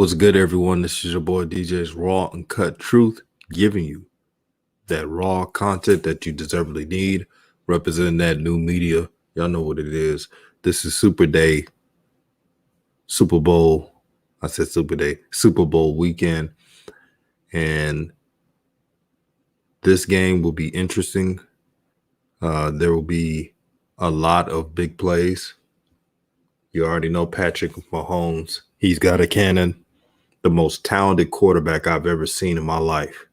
What's good, everyone? This is your boy DJ's Raw Uncut Truth, giving you that raw content that you deservedly need, representing that new media. Y'all know what it is. This is Super Day, Super Bowl. I said Super Day, Super Bowl weekend. And this game will be interesting. There will be a lot of big plays. You already know Patrick Mahomes. He's got a cannon. The most talented quarterback I've ever seen in my life.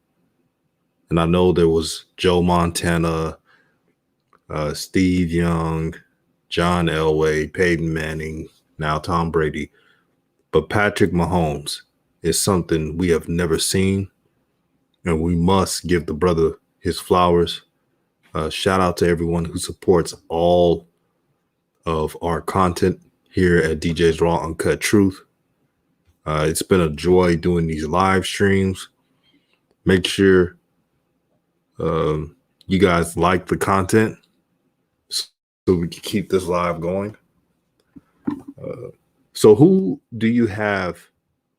And I know there was Joe Montana, Steve Young, John Elway, Peyton Manning, now Tom Brady. But Patrick Mahomes is something we have never seen, and we must give the brother his flowers. Shout out to everyone who supports all of our content here at DJ's Raw Uncut Truth. It's been a joy doing these live streams. Make sure you guys like the content so we can keep this live going. So who do you have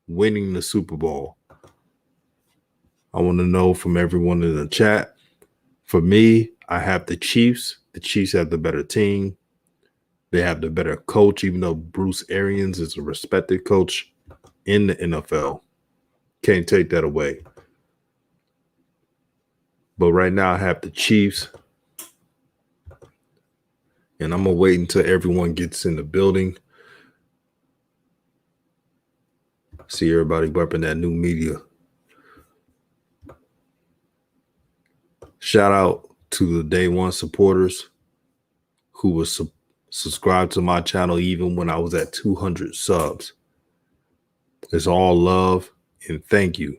winning the Super Bowl? I want to know from everyone in the chat. For me, I have the Chiefs. The Chiefs have the better team. They have the better coach, even though Bruce Arians is a respected coach in the NFL. Can't take that away. But right now I have the Chiefs. And I'm going to wait until everyone gets in the building. See everybody burping that new media. Shout out to the day one supporters who was subscribed to my channel even when I was at 200 subs. It's all love and thank you.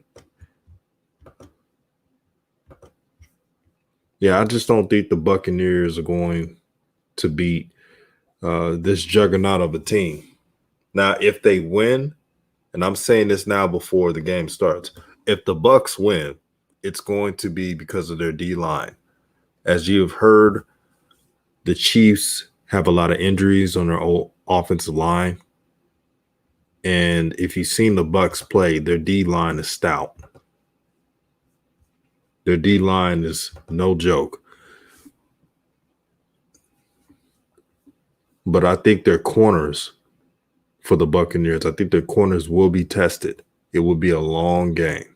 Yeah, I just don't think the Buccaneers are going to beat this juggernaut of a team. Now, if they win, and I'm saying this now before the game starts, if the Bucs win, it's going to be because of their D-line. As you've heard, the Chiefs have a lot of injuries on their offensive line. And if you've seen the Bucs play, their D-line is stout. Their D-line is no joke. But I think their corners for the Buccaneers, I think their corners will be tested. It will be a long game.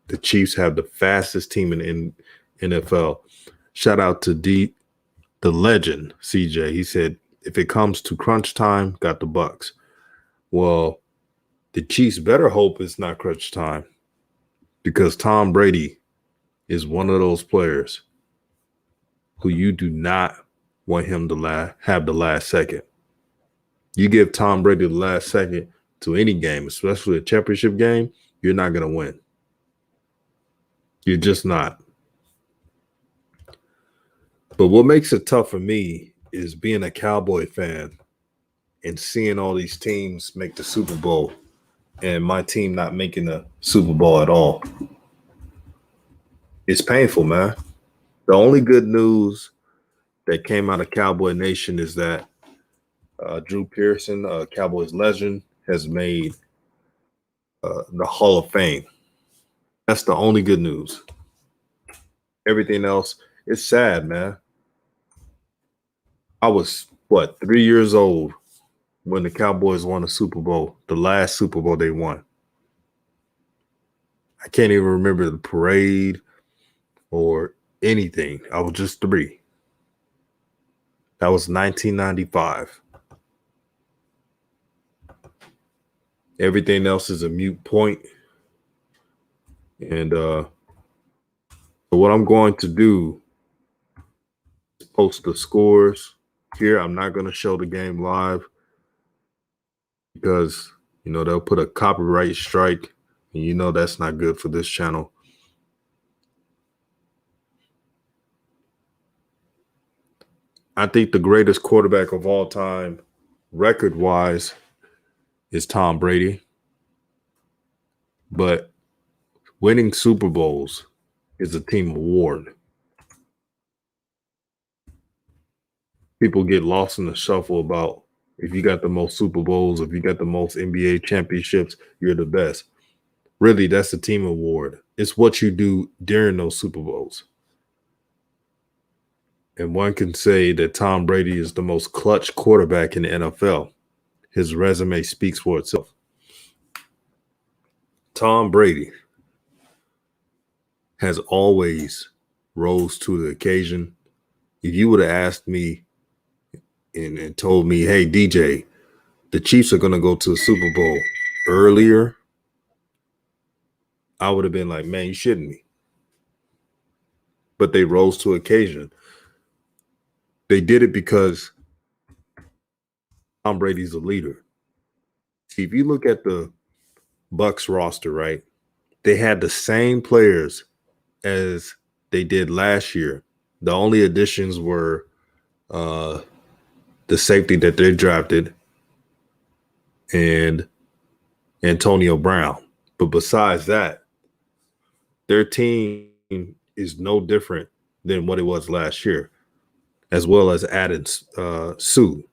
The Chiefs have the fastest team in NFL. Shout out to the legend, CJ. He said, if it comes to crunch time, got the Bucs. Well, the Chiefs better hope it's not crunch time, because Tom Brady is one of those players who you do not want him to have the last second. You give Tom Brady the last second to any game, especially a championship game, you're not going to win. You're just not. But what makes it tough for me is being a Cowboy fan and seeing all these teams make the Super Bowl and my team not making the Super Bowl at all. It's painful, man. The only good news that came out of Cowboy Nation is that Drew Pearson, Cowboys legend, has made the Hall of Fame. That's the only good news. Everything else is sad, man. I was, 3 years old when the Cowboys won the Super Bowl, the last Super Bowl they won. I can't even remember the parade or anything. I was just 3. That was 1995. Everything else is a moot point. And so what I'm going to do is post the scores here. I'm not going to show the game live because, they'll put a copyright strike, and that's not good for this channel. I think the greatest quarterback of all time, record-wise, is Tom Brady. But winning Super Bowls is a team award. People get lost in the shuffle about If you got the most Super Bowls, if you got the most NBA championships, you're the best. Really, that's a team award. It's what you do during those Super Bowls. And one can say that Tom Brady is the most clutch quarterback in the NFL. His resume speaks for itself. Tom Brady has always rose to the occasion. If you would have asked me and told me, hey, DJ, the Chiefs are going to go to the Super Bowl earlier, I would have been like, man, you shouldn't be. But they rose to occasion. They did it because Tom Brady's a leader. See, if you look at the Bucs roster, right, they had the same players as they did last year. The only additions were the safety that they drafted and Antonio Brown. But besides that, their team is no different than what it was last year, as well as added Sue.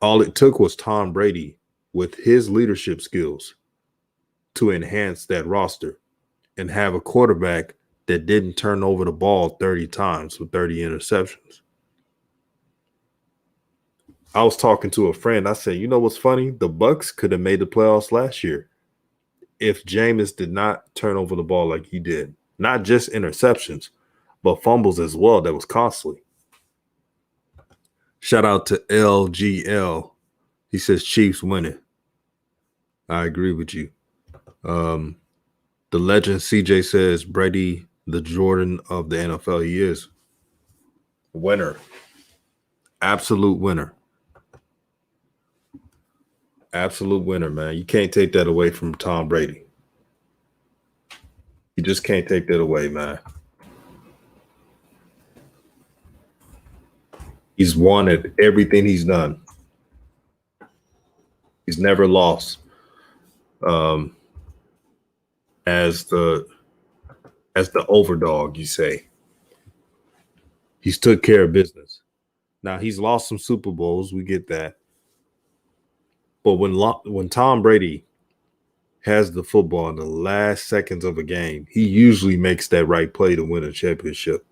All it took was Tom Brady with his leadership skills to enhance that roster and have a quarterback that didn't turn over the ball 30 times with 30 interceptions. I was talking to a friend. I said, you know what's funny? The Bucs could have made the playoffs last year if Jameis did not turn over the ball like he did. Not just interceptions, but fumbles as well. That was costly. Shout out to LGL. He says Chiefs winning. I agree with you. The legend CJ says Brady, the Jordan of the NFL. He is. Winner. Absolute winner. Absolute winner, man. You can't take that away from Tom Brady. You just can't take that away, man. He's won at everything he's done. He's never lost. As the overdog, you say. He's took care of business. Now he's lost some Super Bowls. We get that. But when Tom Brady has the football in the last seconds of a game, he usually makes that right play to win a championship.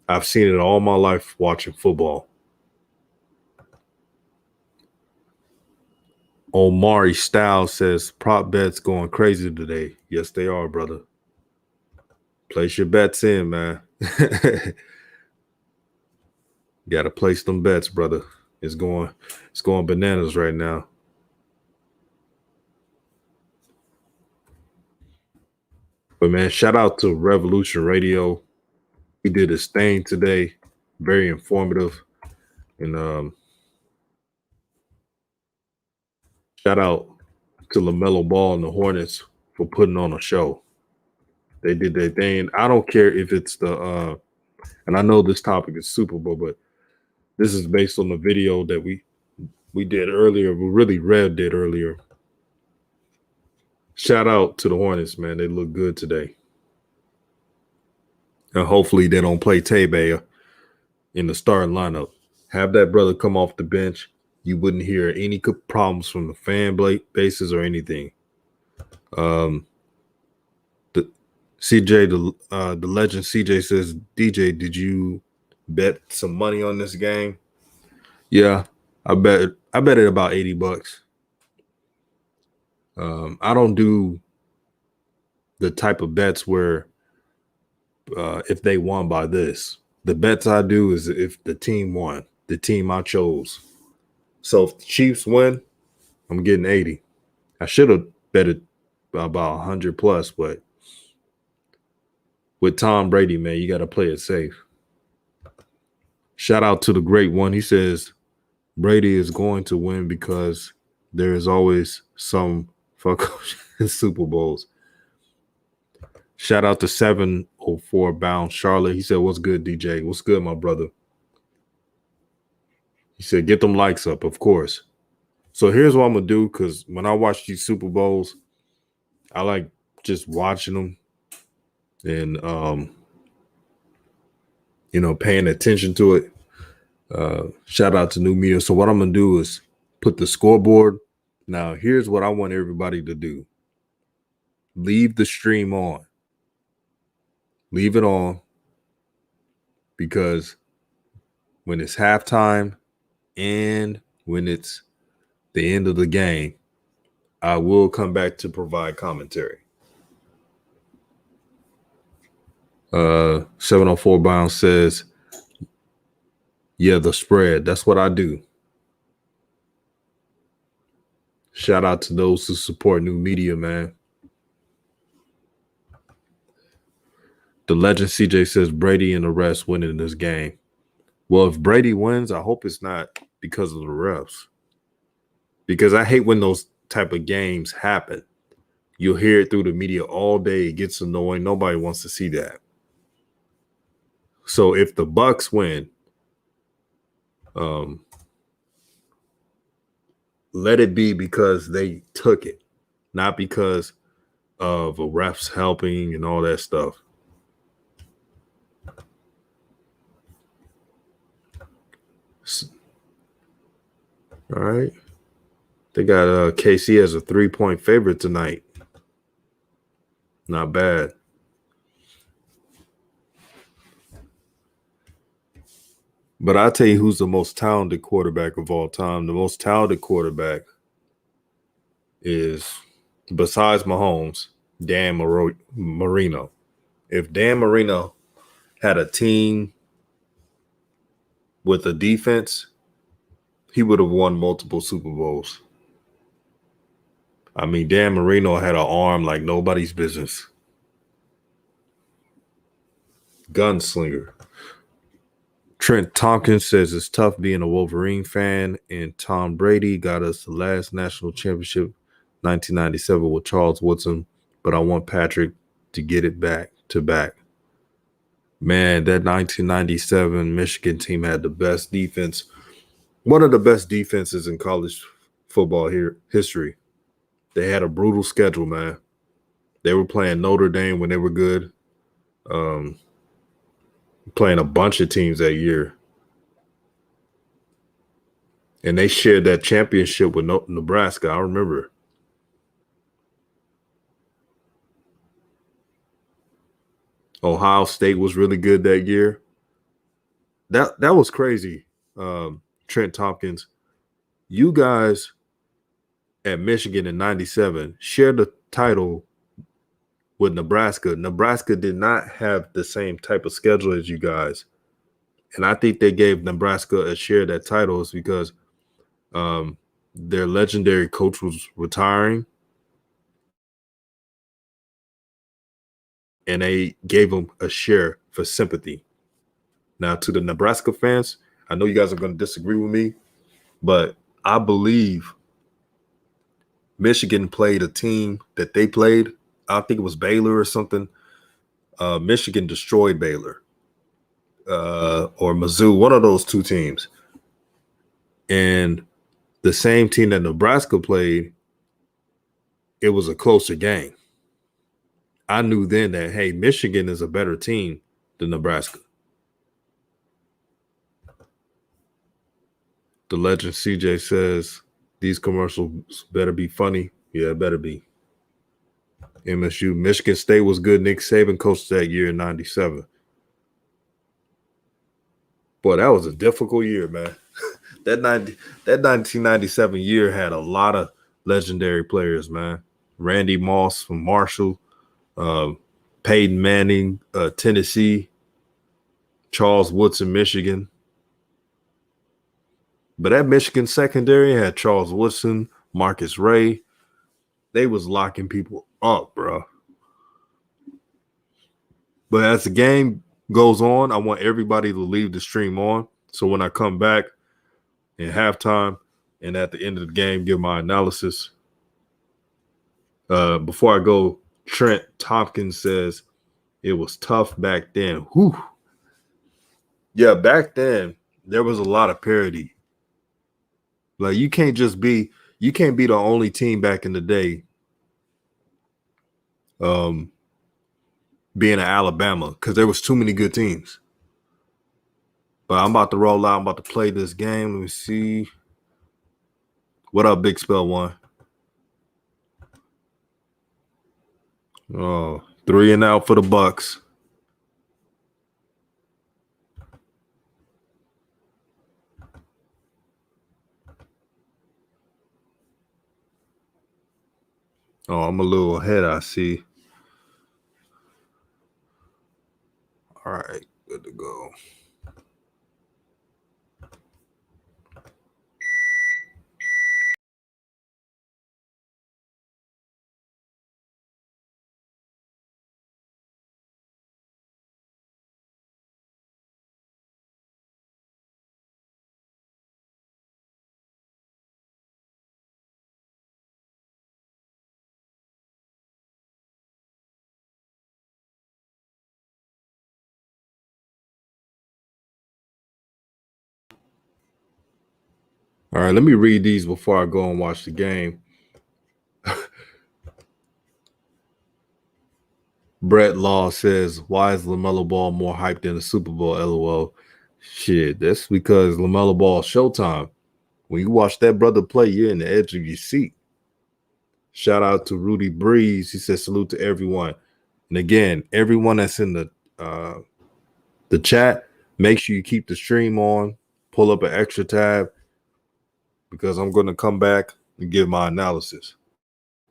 I've seen it all my life watching football. Omari Styles says prop bets going crazy today. Yes, they are, brother. Place your bets in, man. Got to place them bets, brother. It's going bananas right now. But man, shout out to Revolution Radio. He did his thing today. Very informative. And shout out to LaMelo Ball and the Hornets for putting on a show. They did their thing. I don't care if it's the and I know this topic is Super Bowl, but this is based on the video that we did earlier. We really Rev did earlier. Shout out to the Hornets, man. They look good today. And hopefully they don't play Tebe in the starting lineup. Have that brother come off the bench. You wouldn't hear any problems from the fan bases or anything. The legend CJ says, DJ, did you bet some money on this game? Yeah, I bet it about $80. I don't do the type of bets where if they won by this. The bets I do is if the team won, the team I chose. So if the Chiefs win, I'm getting 80. I should have bet it about 100 plus, but with Tom Brady, man, you got to play it safe. Shout out to the great one. He says Brady is going to win because there is always some fuck in Super Bowls. Shout out to 704 Bound Charlotte. He said, what's good, DJ? What's good, my brother? He said, get them likes up, of course. So here's what I'm going to do, because when I watch these Super Bowls, I like just watching them and, paying attention to it. Shout out to New Media. So what I'm gonna do is put the scoreboard. Now, here's what I want everybody to do. Leave the stream on. Leave it on, because when it's halftime and when it's the end of the game, I will come back to provide commentary. 704 Bounce says, yeah, the spread. That's what I do. Shout out to those who support New Media, man. The legend CJ says Brady and the refs winning this game. Well, if Brady wins, I hope it's not because of the refs. Because I hate when those type of games happen. You'll hear it through the media all day. It gets annoying. Nobody wants to see that. So if the Bucs win, let it be because they took it, not because of a refs helping and all that stuff. All right. They got KC as a 3-point favorite tonight. Not bad. But I'll tell you who's the most talented quarterback of all time. The most talented quarterback is, besides Mahomes, Dan Marino. If Dan Marino had a team with a defense, he would have won multiple Super Bowls. I mean, Dan Marino had an arm like nobody's business. Gunslinger. Trent Tompkins says it's tough being a Wolverine fan, and Tom Brady got us the last national championship, 1997, with Charles Woodson, but I want Patrick to get it back to back. Man, that 1997 Michigan team had the best defense, one of the best defenses in college football history. They had a brutal schedule, man. They were playing Notre Dame when they were good, playing a bunch of teams that year. And they shared that championship with Nebraska. I remember. Ohio State was really good that year. That was crazy. Trent Tompkins, you guys at Michigan in 97 shared the title with Nebraska. Nebraska did not have the same type of schedule as you guys. And I think they gave Nebraska a share of that title is because their legendary coach was retiring. And they gave them a share for sympathy. Now, to the Nebraska fans, I know you guys are going to disagree with me, but I believe Michigan played a team that they played. I think it was Baylor or something. Michigan destroyed Baylor or Mizzou, one of those two teams. And the same team that Nebraska played, it was a closer game. I knew then that, hey, Michigan is a better team than Nebraska. The legend CJ says these commercials better be funny. Yeah, it better be. MSU, Michigan State was good. Nick Saban coached that year in 97. Boy, that was a difficult year, man. that 1997 year had a lot of legendary players, man. Randy Moss from Marshall, Peyton Manning, Tennessee, Charles Woodson, Michigan. But that Michigan secondary had Charles Woodson, Marcus Ray. They was locking people up, bro. But as the game goes on, I want everybody to leave the stream on. So when I come back in halftime and at the end of the game, give my analysis. Before I go, Trent Tompkins says it was tough back then. Whew. Yeah, back then there was a lot of parity. Like you can't be the only team back in the day being in Alabama because there was too many good teams. But I'm about to roll out. I'm about to play this game. Let me see. What up, Big Spell One? Oh, 3 and out for the Bucs. Oh, I'm a little ahead, I see. All right, good to go. All right, let me read these before I go and watch the game. Brett Law says, "Why is LaMelo Ball more hyped than the Super Bowl?" LOL. Shit, that's because LaMelo Ball Showtime. When you watch that brother play, you're in the edge of your seat. Shout out to Rudy Breeze. He says, "Salute to everyone." And again, everyone that's in the chat, make sure you keep the stream on. Pull up an extra tab because I'm going to come back and give my analysis.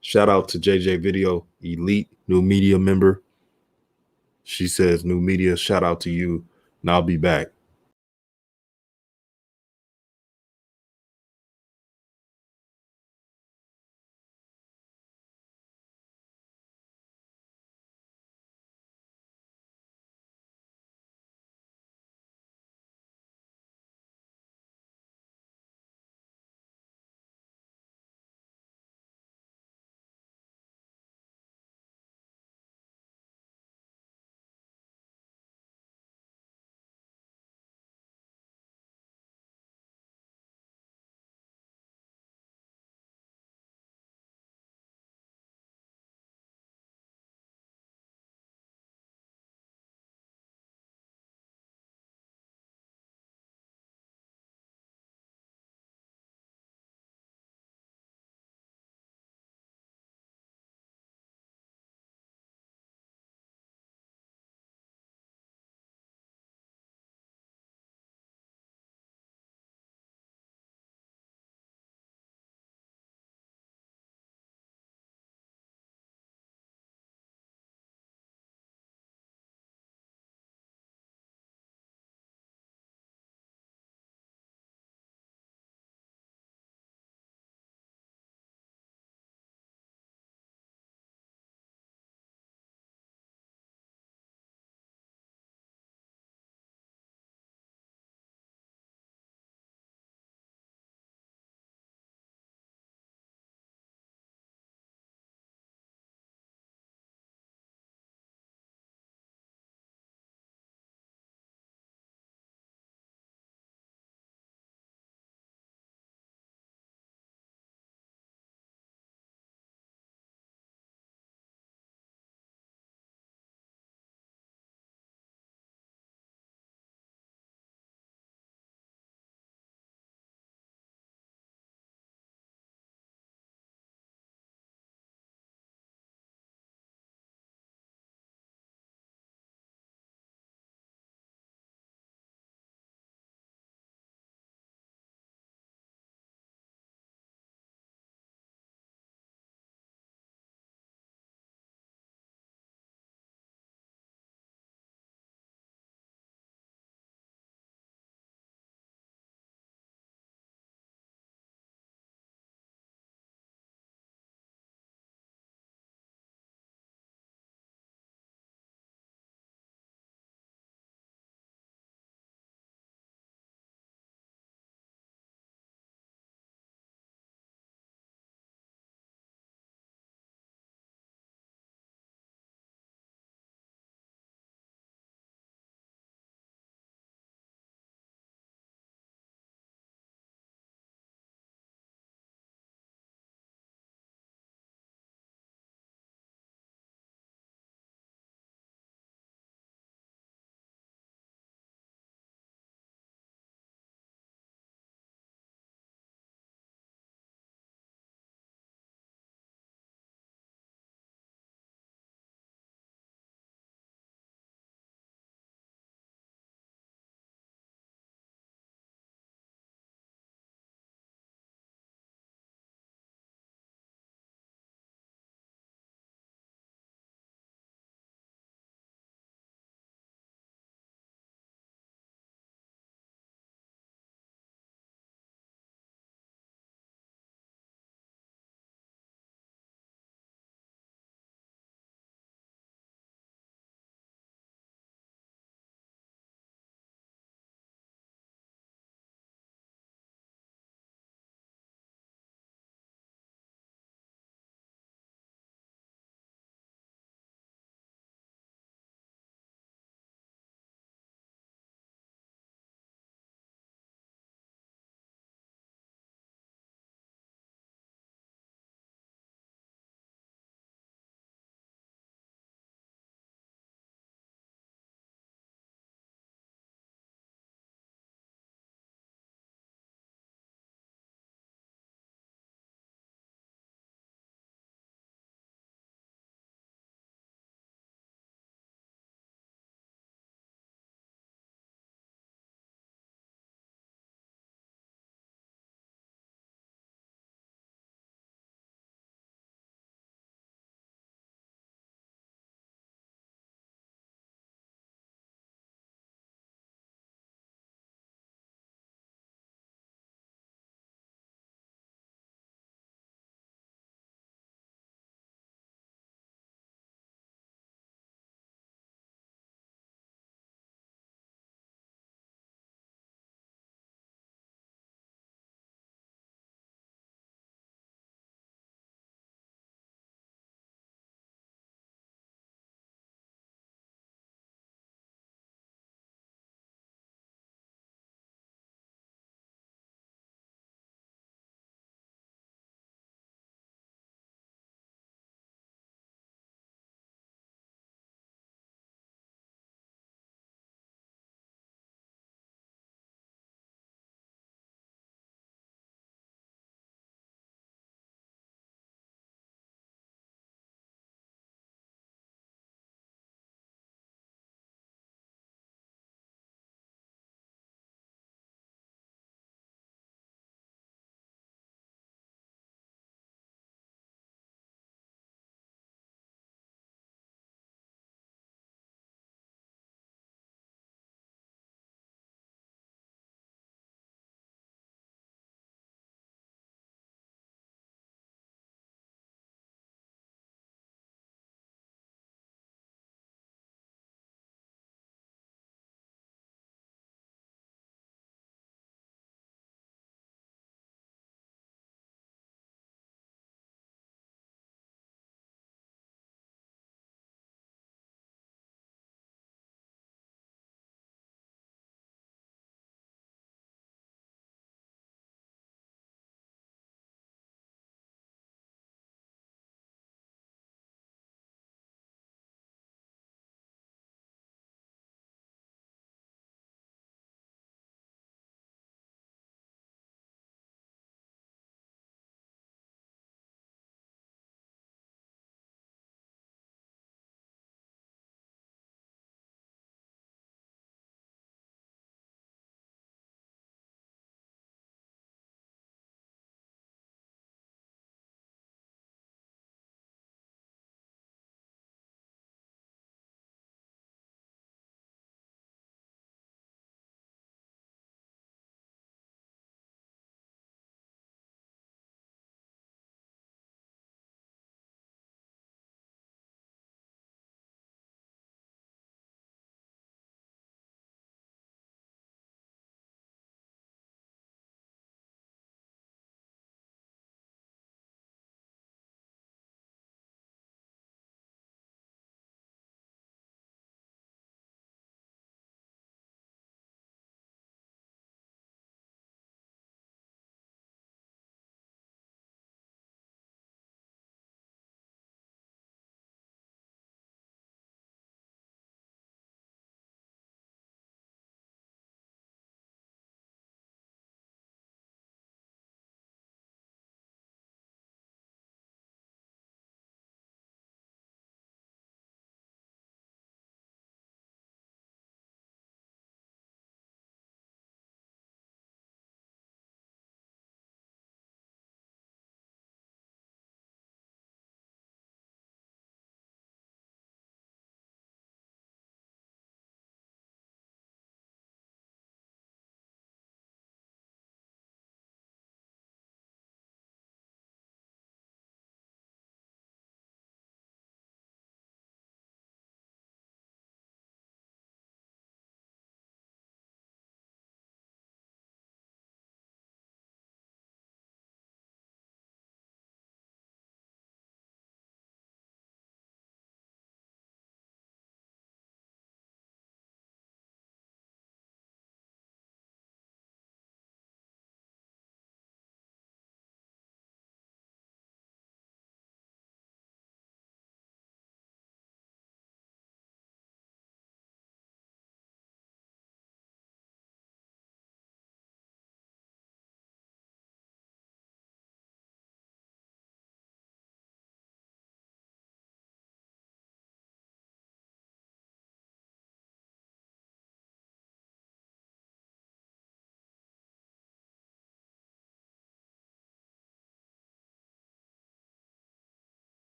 Shout out to JJ Video Elite, new media member. She says, "New media, shout out to you." And I'll be back.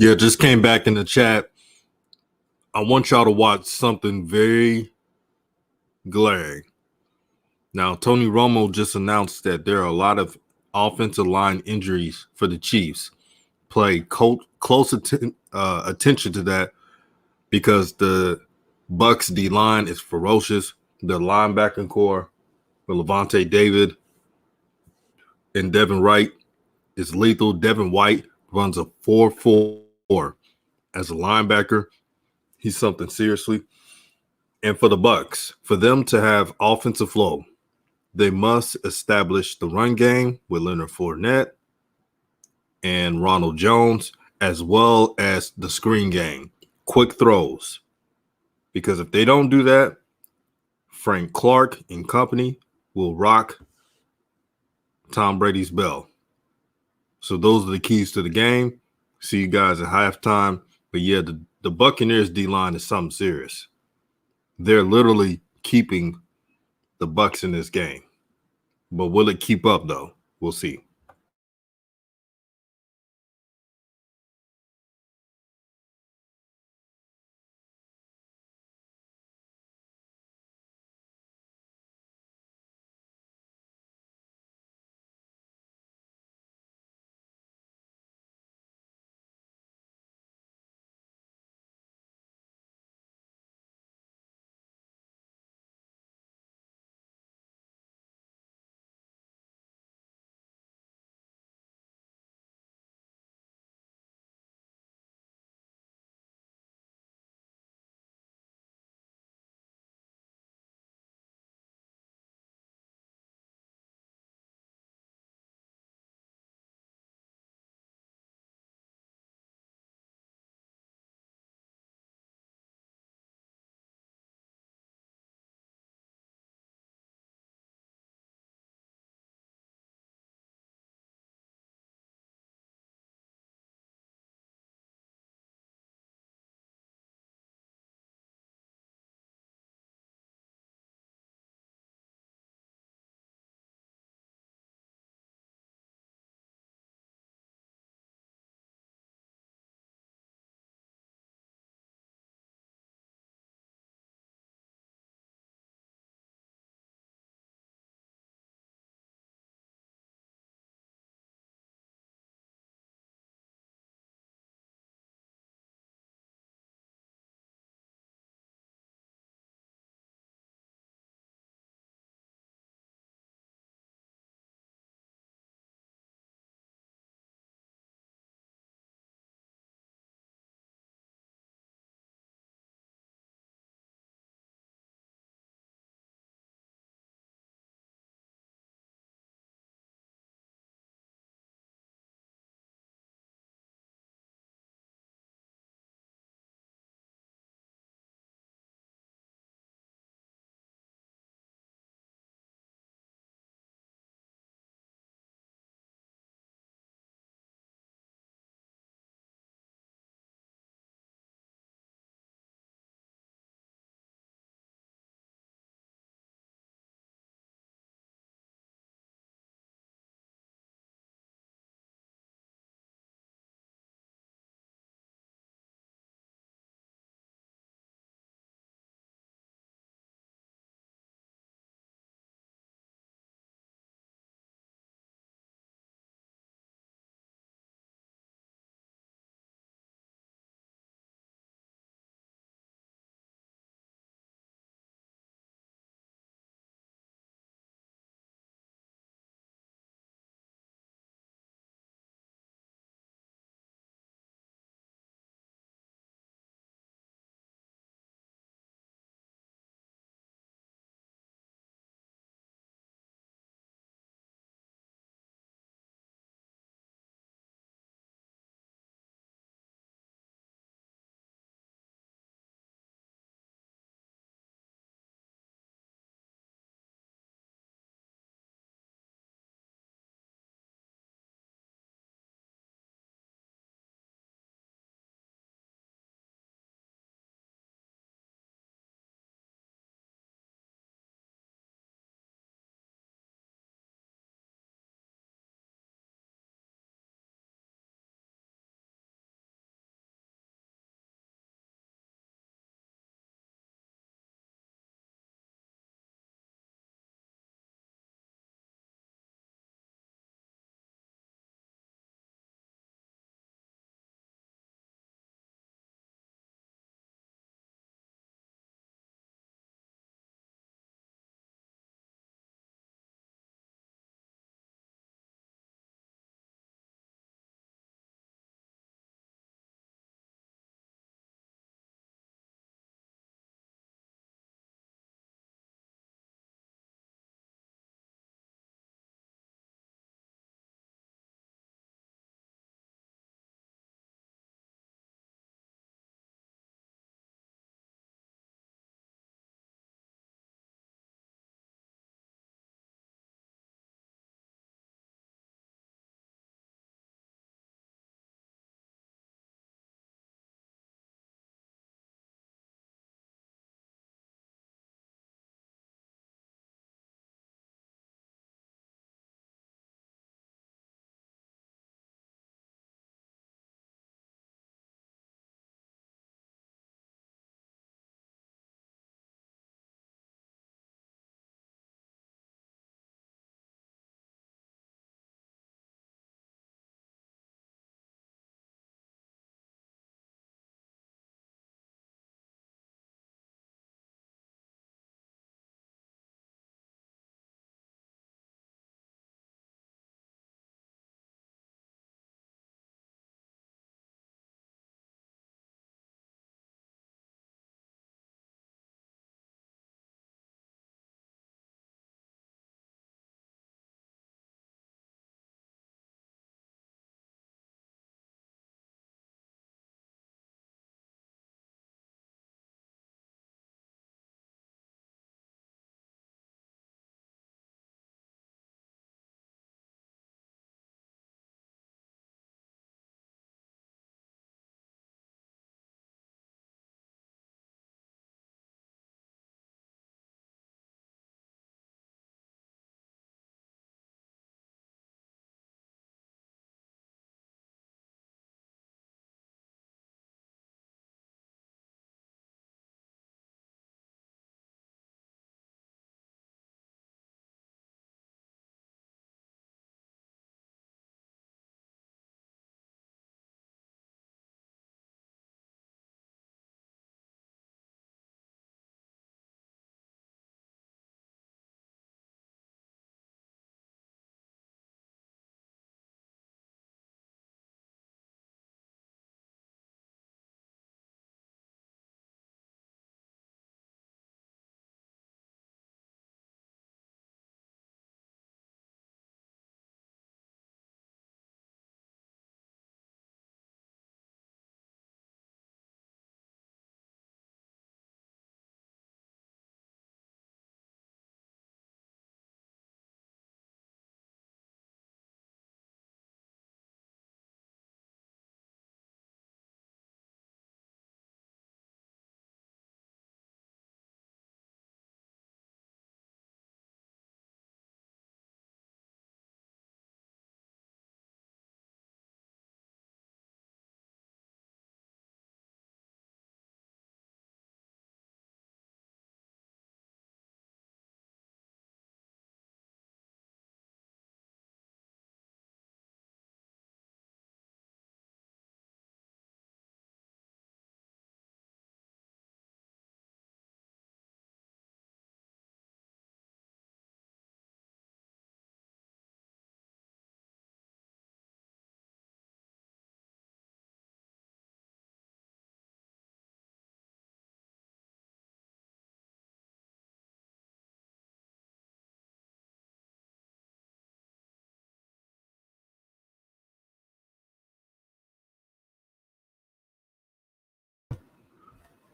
Yeah, just came back in the chat. I want y'all to watch something very glaring. Now, Tony Romo just announced that there are a lot of offensive line injuries for the Chiefs. Play close attention to that because the Bucs D line is ferocious. The linebacking core with Levante David and Devin Wright is lethal. Devin White runs a 4.4 as a linebacker. He's something seriously. And for the Bucs, for them to have offensive flow, they must establish the run game with Leonard Fournette and Ronald Jones, as well as the screen game, quick throws. Because if they don't do that, Frank Clark and company will rock Tom Brady's bell. So those are the keys to the game. See you guys at halftime. But yeah, the Buccaneers D-line is something serious. They're literally keeping the Bucs in this game. But will it keep up, though? We'll see.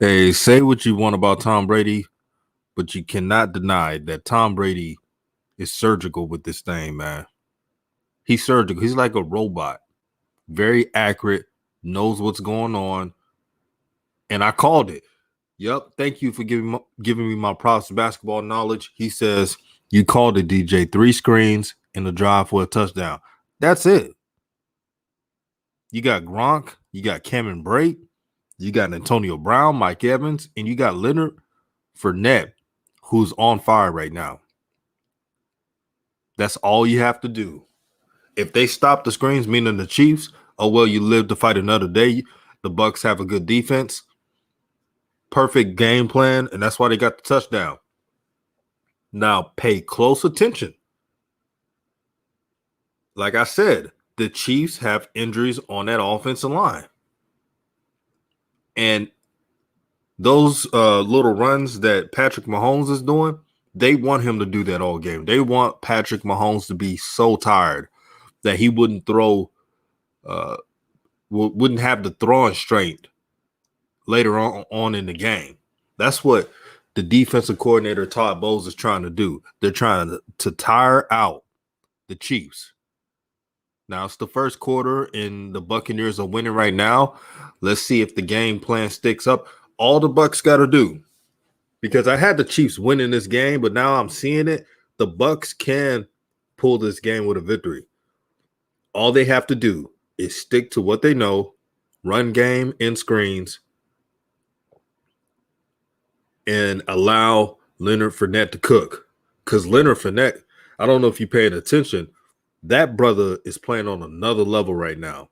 Hey, say what you want about Tom Brady, but you cannot deny that Tom Brady is surgical with this thing, man. He's surgical. He's like a robot, very accurate, knows what's going on, and I called it. Yep. Thank you for giving me my props basketball knowledge. He says you called it, DJ. 3 screens and a drive for a touchdown. That's it. You got Gronk, you got Cameron Brate, you got Antonio Brown, Mike Evans, and you got Leonard Fournette, who's on fire right now. That's all you have to do. If they stop the screens, meaning the Chiefs, oh well, you live to fight another day. The Bucs have a good defense, perfect game plan, and that's why they got the touchdown. Now pay close attention. Like I said, the Chiefs have injuries on that offensive line. And those little runs that Patrick Mahomes is doing, they want him to do that all game. They want Patrick Mahomes to be so tired that he wouldn't throw, wouldn't have the throwing strength later on in the game. That's what the defensive coordinator Todd Bowles is trying to do. They're trying to tire out the Chiefs. Now it's the first quarter and the Buccaneers are winning right now. Let's see if the game plan sticks up. All the Bucs got to do, because I had the Chiefs winning this game, but now I'm seeing it. The Bucs can pull this game with a victory. All they have to do is stick to what they know, run game in screens, and allow Leonard Fournette to cook. Because Leonard Fournette, I don't know if you're paying attention, that brother is playing on another level right now.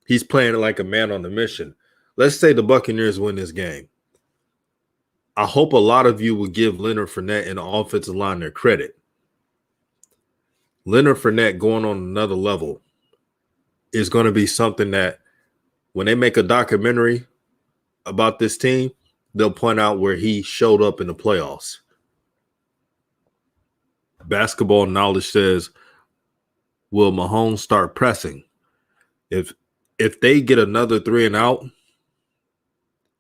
He's playing like a man on a mission. Let's say the Buccaneers win this game. I hope a lot of you will give Leonard Fournette and the offensive line their credit. Leonard Fournette going on another level is going to be something that when they make a documentary about this team, they'll point out where he showed up in the playoffs. Basketball knowledge says, will Mahomes start pressing? If they get another 3-and-out,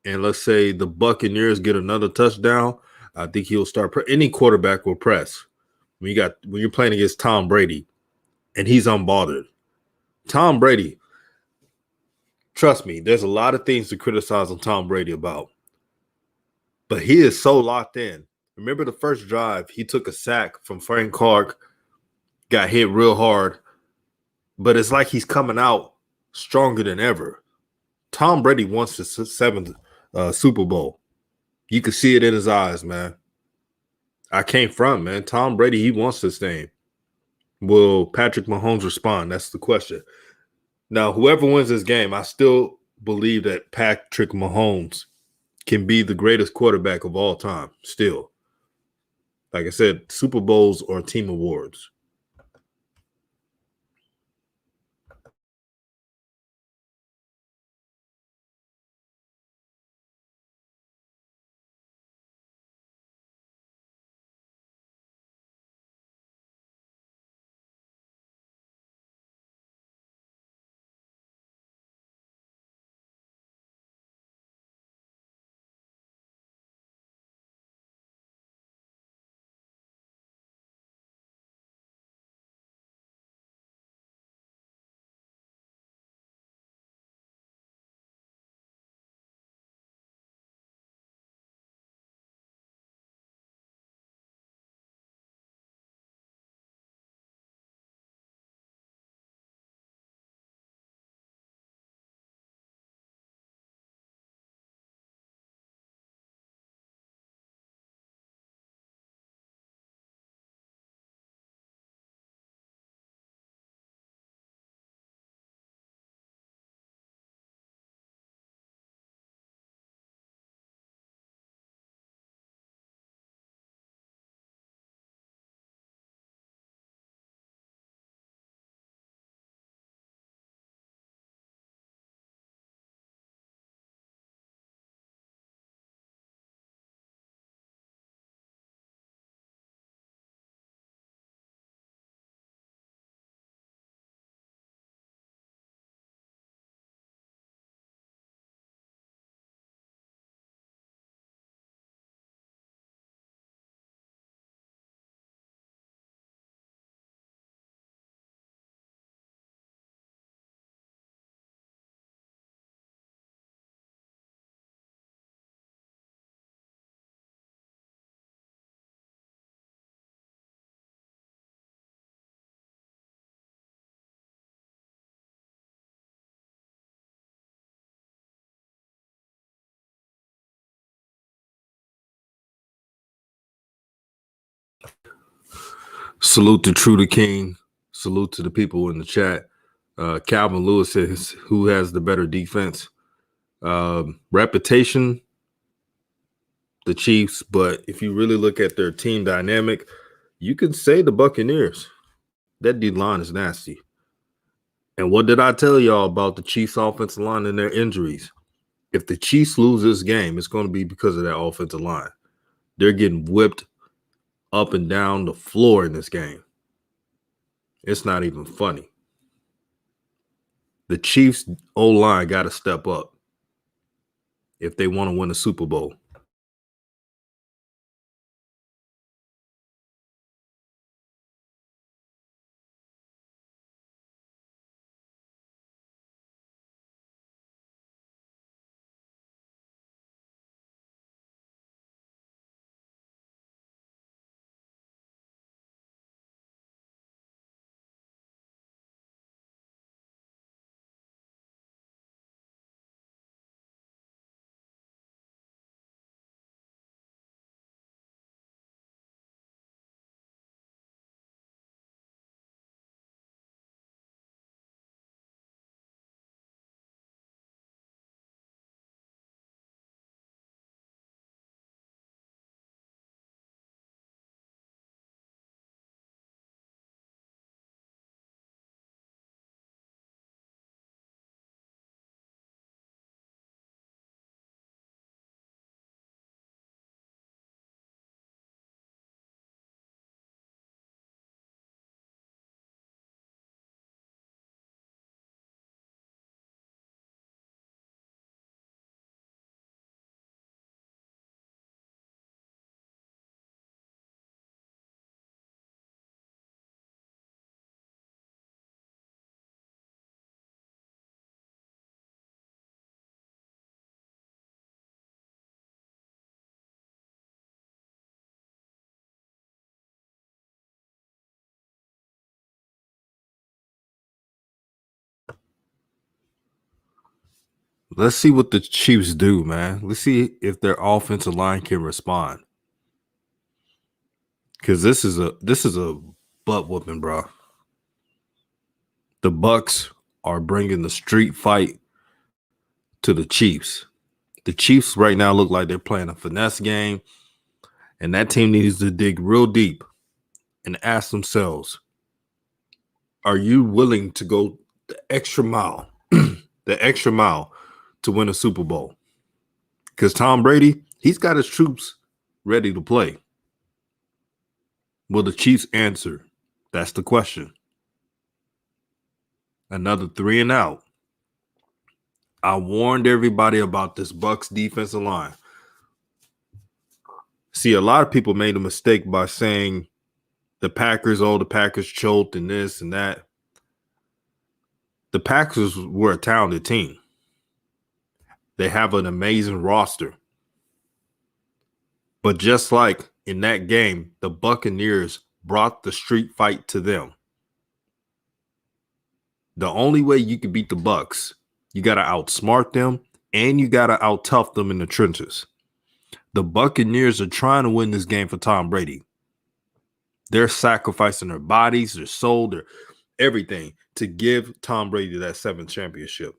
and let's say the Buccaneers get another touchdown, I think he'll start. Any quarterback will press. When you're playing against Tom Brady, and he's unbothered. Tom Brady, trust me, there's a lot of things to criticize on Tom Brady about, but he is so locked in. Remember the first drive, he took a sack from Frank Clark, got hit real hard, but it's like he's coming out stronger than ever. Tom Brady wants the seventh Super Bowl. You can see it in his eyes, man. I can't front, man. Tom Brady, he wants this thing. Will Patrick Mahomes respond? That's the question. Now, whoever wins this game, I still believe that Patrick Mahomes can be the greatest quarterback of all time. Still, like I said, Super Bowls or team awards. Salute to True the King. Salute to the people in the chat. Calvin Lewis says, who has the better defense? Reputation, the Chiefs. But if you really look at their team dynamic, you can say the Buccaneers. That D line is nasty. And what did I tell y'all about the Chiefs' offensive line and their injuries? If the Chiefs lose this game, it's going to be because of that offensive line. They're getting whipped up and down the floor in this game. It's not even funny. The Chiefs' O-line got to step up if they want to win a Super Bowl. Let's see what the Chiefs do, man. Let's see if their offensive line can respond. Because this is a butt whooping, bro. The Bucs are bringing the street fight to the Chiefs. The Chiefs right now look like they're playing a finesse game, and that team needs to dig real deep and ask themselves, are you willing to go the extra mile, the extra mile to win a Super Bowl? Because Tom Brady, he's got his troops ready to play. Will the Chiefs answer? That's the question. Another 3 and out. I warned everybody about this Bucs defensive line. See, a lot of people made a mistake by saying the Packers choked and this and that. The Packers were a talented team. They have an amazing roster. But just like in that game, the Buccaneers brought the street fight to them. The only way you can beat the Bucs, you got to outsmart them and you got to out-tough them in the trenches. The Buccaneers are trying to win this game for Tom Brady. They're sacrificing their bodies, their soul, their everything to give Tom Brady that 7th championship.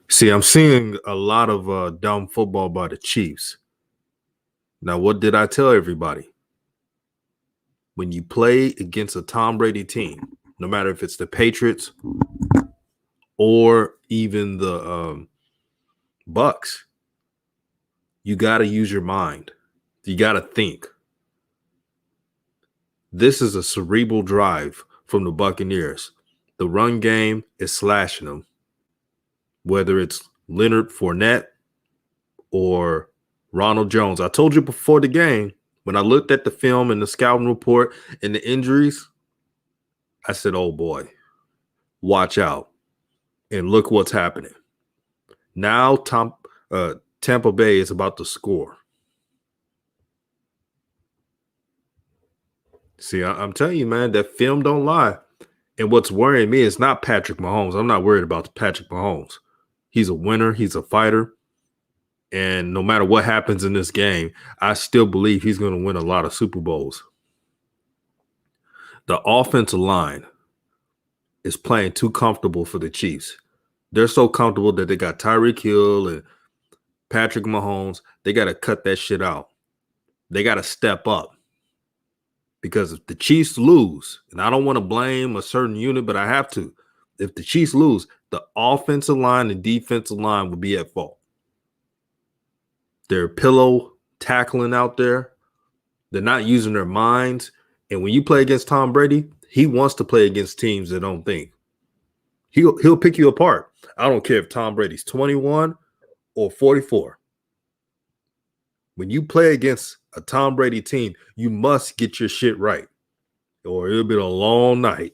See, I'm seeing a lot of dumb football by the Chiefs. Now, what did I tell everybody? When you play against a Tom Brady team, no matter if it's the Patriots or even the Bucs, you got to use your mind. You got to think. This is a cerebral drive from the Buccaneers. The run game is slashing them, whether it's Leonard Fournette or Ronald Jones. I told you before the game, when I looked at the film and the scouting report and the injuries, I said, oh boy, watch out. And look what's happening. Now Tampa Bay is about to score. See, I'm telling you, man, that film don't lie. And what's worrying me is not Patrick Mahomes. I'm not worried about Patrick Mahomes. He's a winner. He's a fighter. And no matter what happens in this game, I still believe he's going to win a lot of Super Bowls. The offensive line is playing too comfortable for the Chiefs. They're so comfortable that they got Tyreek Hill and Patrick Mahomes. They got to cut that shit out. They got to step up. Because if the Chiefs lose, and I don't want to blame a certain unit, but I have to. If the Chiefs lose, the offensive line and defensive line will be at fault. They're pillow tackling out there. They're not using their minds. And when you play against Tom Brady, he wants to play against teams that don't think. He'll pick you apart. I don't care if Tom Brady's 21 or 44. When you play against a Tom Brady team, you must get your shit right, or it'll be a long night.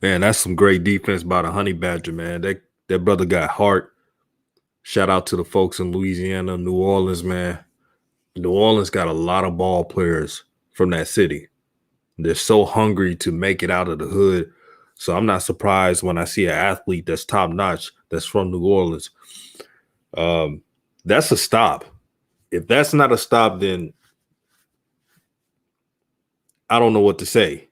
Man, that's some great defense by the Honey Badger, man. That brother got heart. Shout out to the folks in Louisiana, New Orleans, man. New Orleans got a lot of ball players from that city. They're so hungry to make it out of the hood. So I'm not surprised when I see an athlete that's top notch that's from New Orleans. That's a stop. If that's not a stop, then I don't know what to say.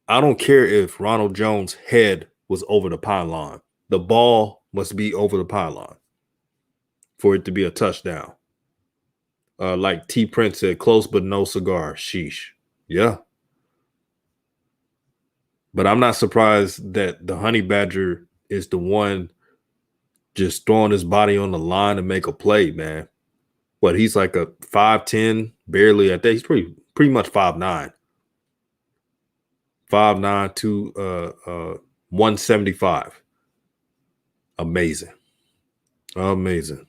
I don't care if Ronald Jones' head was over the pylon. The ball must be over the pylon for it to be a touchdown. Like T. Prince said, close but no cigar. Sheesh. Yeah. But I'm not surprised that the Honey Badger is the one just throwing his body on the line to make a play, man. What, he's like a 5'10", barely at that. He's pretty much 5'9". 5'9", 175. Amazing. Amazing.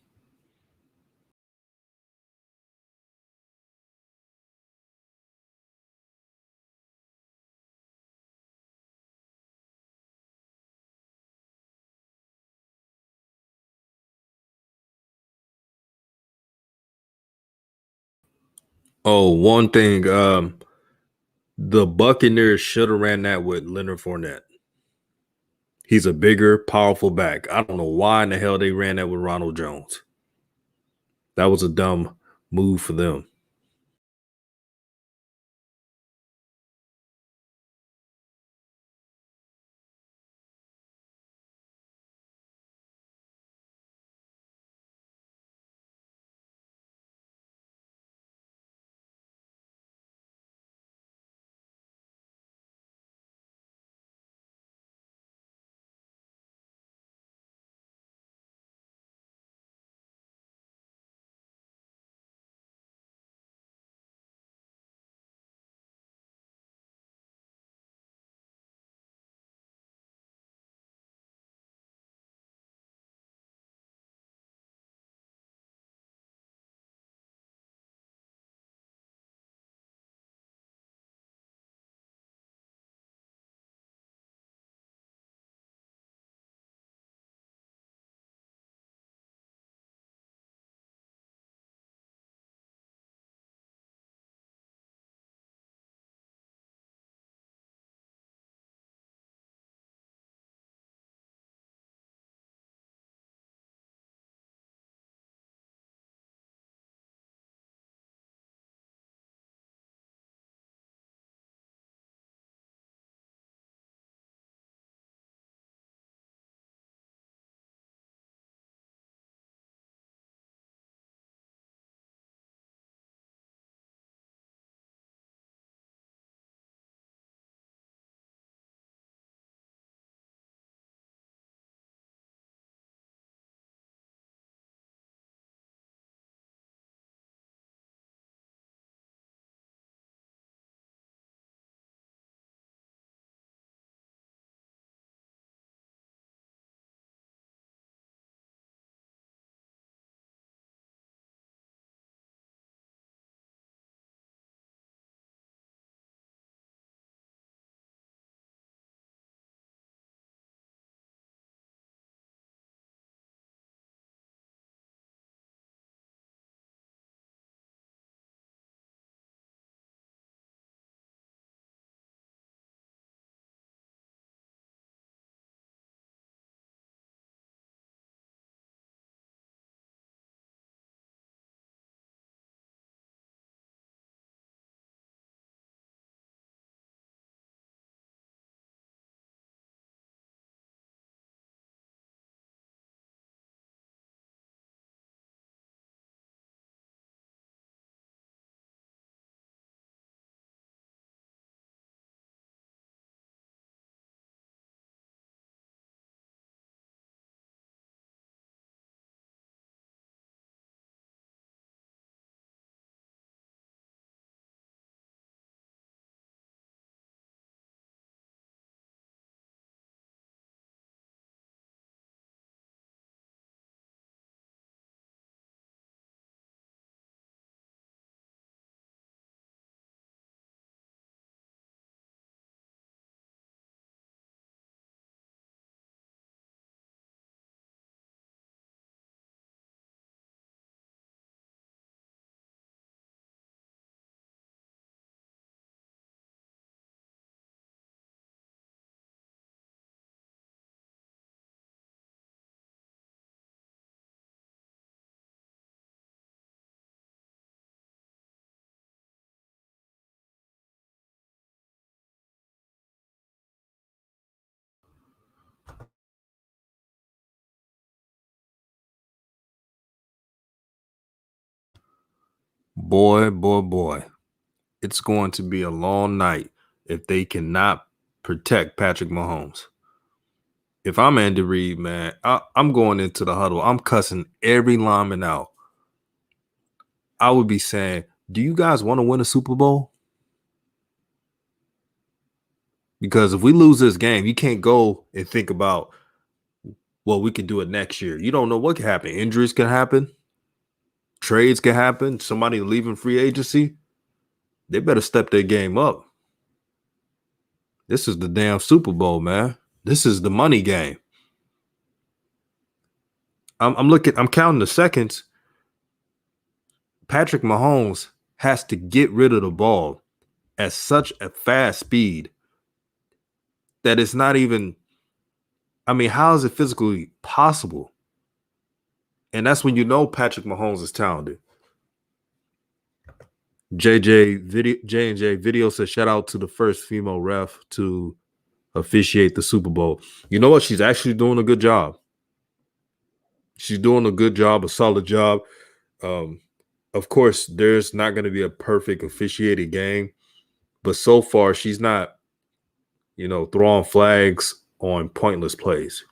Oh, one thing, the Buccaneers should have ran that with Leonard Fournette. He's a bigger, powerful back. I don't know why in the hell they ran that with Ronald Jones. That was a dumb move for them. Boy, boy, boy. It's going to be a long night if they cannot protect Patrick Mahomes. If I'm Andy Reid, man, I'm going into the huddle. I'm cussing every lineman out. I would be saying, do you guys want to win a Super Bowl? Because if we lose this game, you can't go and think about, well, we can do it next year. You don't know what can happen. Injuries can happen. Trades can happen. Somebody leaving free agency. They better step their game up. This is the damn Super Bowl, man. This is the money game. I'm counting the seconds. Patrick Mahomes has to get rid of the ball at such a fast speed that it's not even, I mean, how is it physically possible? And that's when you know Patrick Mahomes is talented. J&J video says shout out to the first female ref to officiate the Super Bowl. You know what? She's actually doing a good job. She's doing a good job, a solid job. Um, of course, there's not going to be a perfect officiated game, but so far she's not, throwing flags on pointless plays.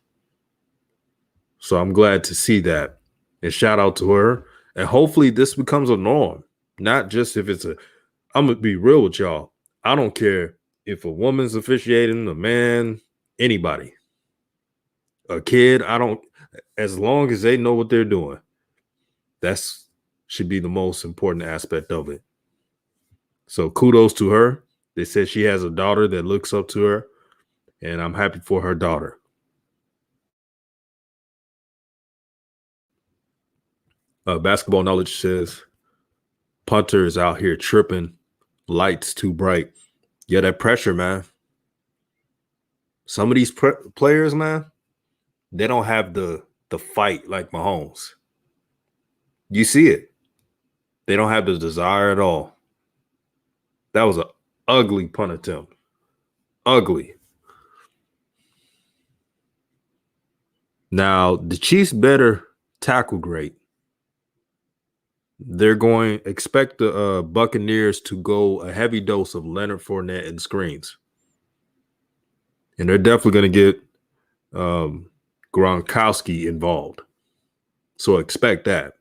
So I'm glad to see that. And shout out to her. And hopefully this becomes a norm. Not just if it's I'm gonna be real with y'all. I don't care if a woman's officiating, a man, anybody, a kid, I don't, as long as they know what they're doing. That's should be the most important aspect of it. So kudos to her. They said she has a daughter that looks up to her, and I'm happy for her daughter. Basketball knowledge says punter is out here tripping, lights too bright. Yeah, that pressure, man. Some of these players, man, they don't have the fight like Mahomes. You see it. They don't have the desire at all. That was an ugly punt attempt. Ugly. Now, the Chiefs better tackle great. They're going expect the Buccaneers to go a heavy dose of Leonard Fournette and screens. And they're definitely going to get Gronkowski involved. So expect that.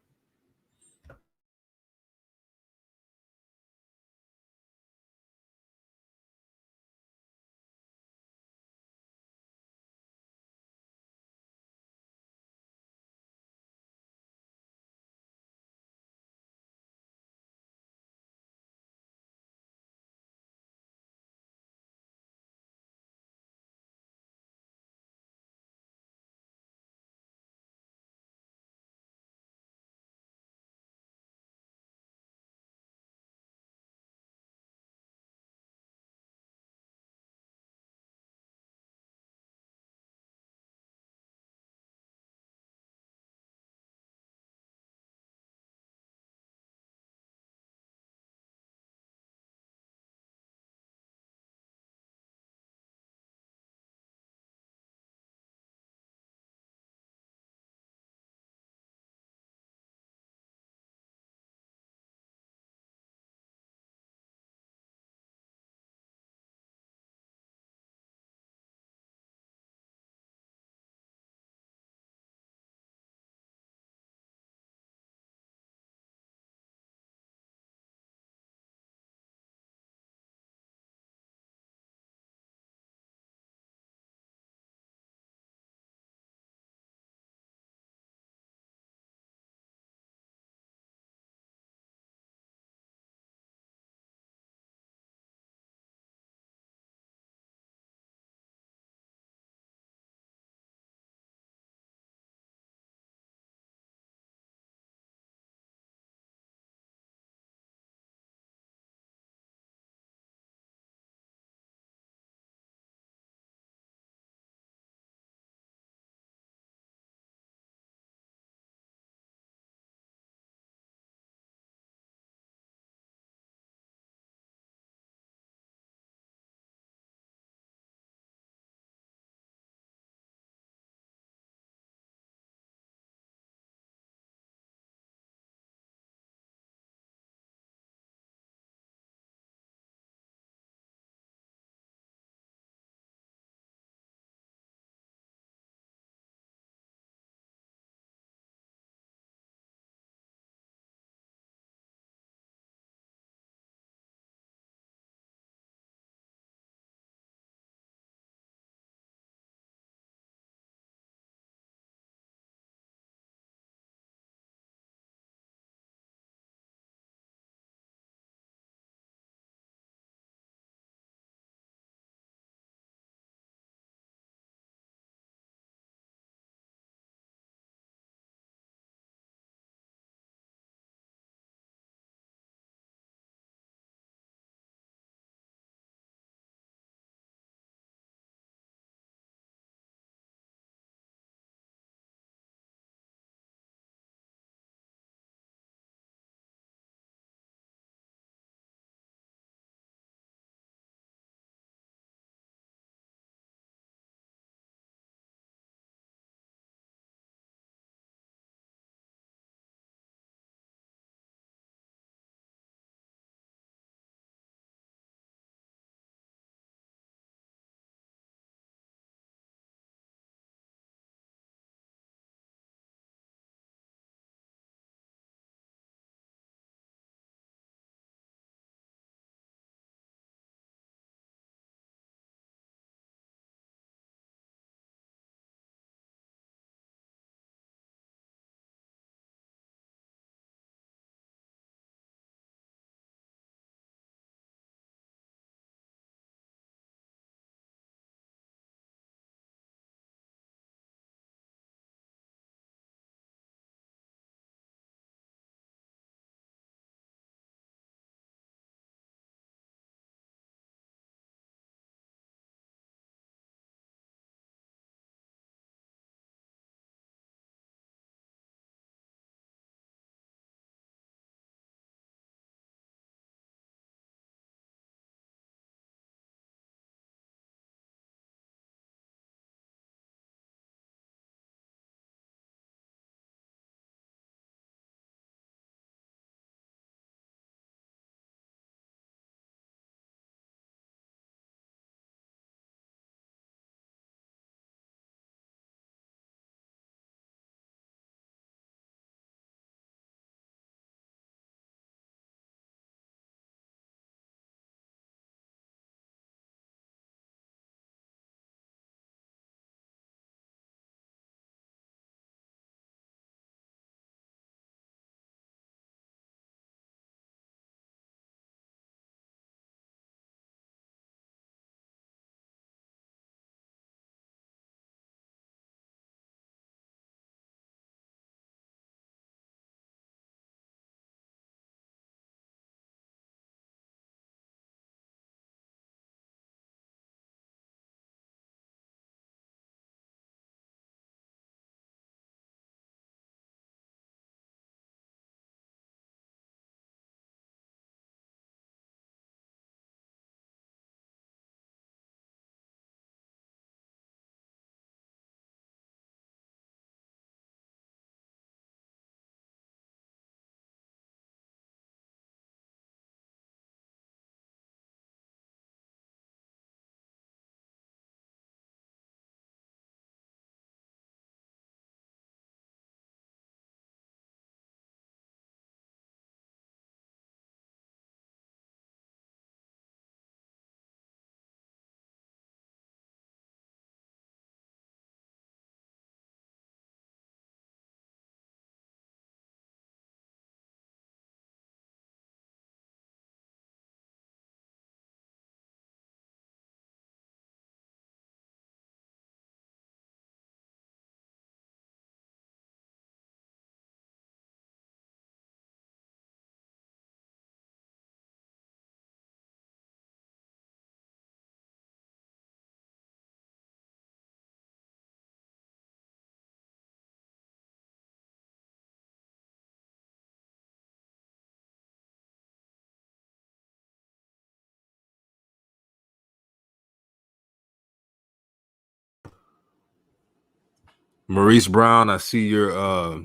Maurice Brown, I see your uh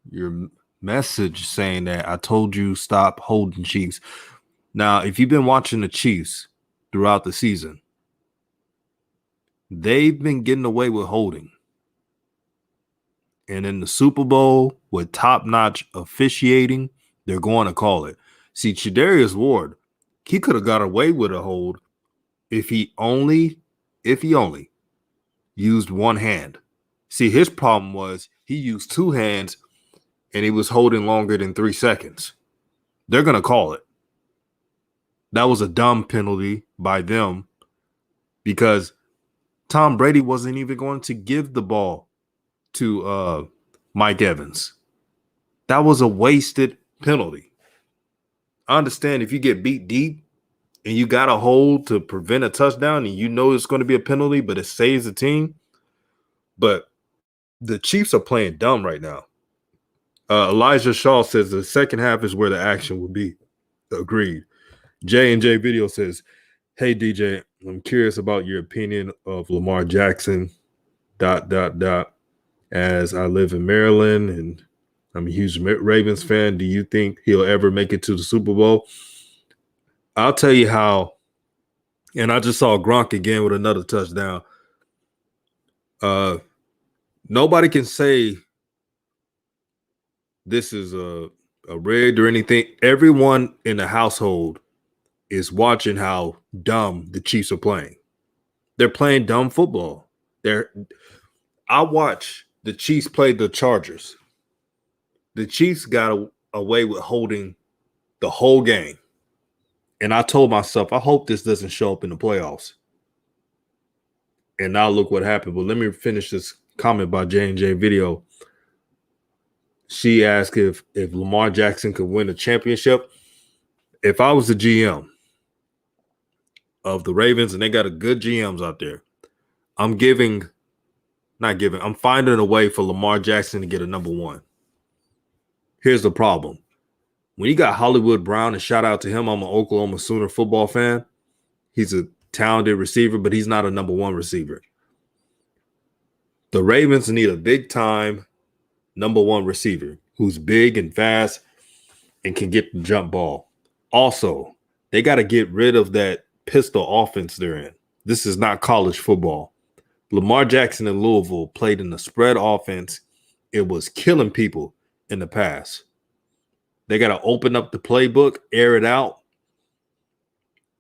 your message saying that I told you stop holding Chiefs. Now, if you've been watching the Chiefs throughout the season, they've been getting away with holding. And in the Super Bowl with top-notch officiating, they're going to call it. See, Tre'Davious Ward, he could have got away with a hold if he only used one hand. See, his problem was he used two hands and he was holding longer than 3 seconds. They're going to call it. That was a dumb penalty by them because Tom Brady wasn't even going to give the ball to Mike Evans. That was a wasted penalty. I understand if you get beat deep and you got a hold to prevent a touchdown and you know it's going to be a penalty, but it saves the team. But the Chiefs are playing dumb right now. Elijah Shaw says the second half is where the action will be. Agreed. J&J Video says, hey, DJ, I'm curious about your opinion of Lamar Jackson, ... As I live in Maryland and I'm a huge Ravens fan, do you think he'll ever make it to the Super Bowl? I'll tell you how, and I just saw Gronk again with another touchdown. Nobody can say this is a rigged or anything. Everyone in the household is watching how dumb the Chiefs are playing. They're playing dumb football. I watch the Chiefs play the Chargers. The Chiefs got away with holding the whole game. And I told myself, I hope this doesn't show up in the playoffs. And now look what happened. But let me finish this comment by J&J Video. She asked if Lamar Jackson could win a championship. If I was the GM of the Ravens, and they got a good GMs out there, I'm finding a way for Lamar Jackson to get a number one. Here's the problem. When you got Hollywood Brown, and shout out to him, I'm an Oklahoma Sooner football fan. He's a talented receiver, but he's not a number one receiver. The Ravens need a big-time number one receiver who's big and fast and can get the jump ball. Also, they got to get rid of that pistol offense they're in. This is not college football. Lamar Jackson in Louisville played in a spread offense. It was killing people in the past. They got to open up the playbook, air it out.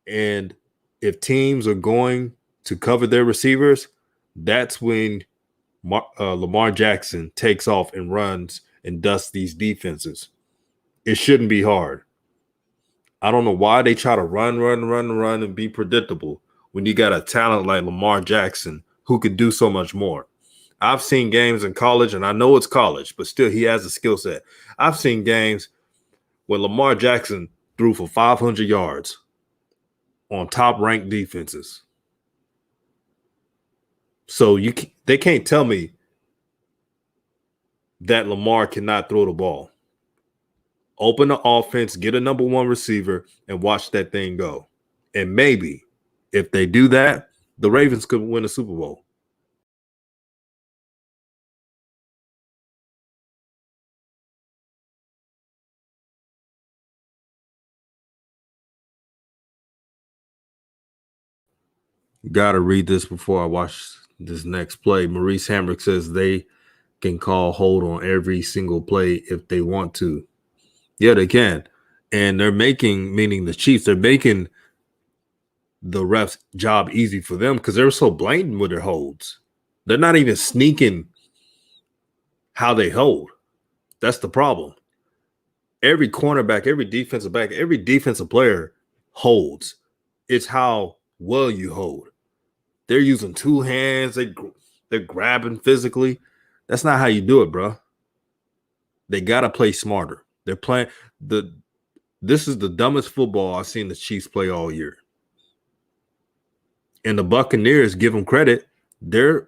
And if teams are going to cover their receivers, that's when Lamar Jackson takes off and runs and dusts these defenses. It shouldn't be hard. I don't know why they try to run and be predictable when you got a talent like Lamar Jackson who could do so much more. I've seen games in college, and I know it's college, but still he has a skill set. I've seen games when Lamar Jackson threw for 500 yards on top-ranked defenses. So they can't tell me that Lamar cannot throw the ball. Open the offense, get a number one receiver, and watch that thing go. And maybe if they do that, the Ravens could win a Super Bowl. Gotta read this before I watch this next play. Maurice Hamrick says they can call hold on every single play if they want to. Yeah, they can. And they're meaning the Chiefs, they're making the refs' job easy for them because they're so blatant with their holds. They're not even sneaking how they hold. That's the problem. Every cornerback, every defensive back, every defensive player holds. It's how well you hold. They're using two hands. They're grabbing physically. That's not how you do it, bro. They got to play smarter. They're playing this is the dumbest football I've seen the Chiefs play all year. And the Buccaneers, give them credit, they're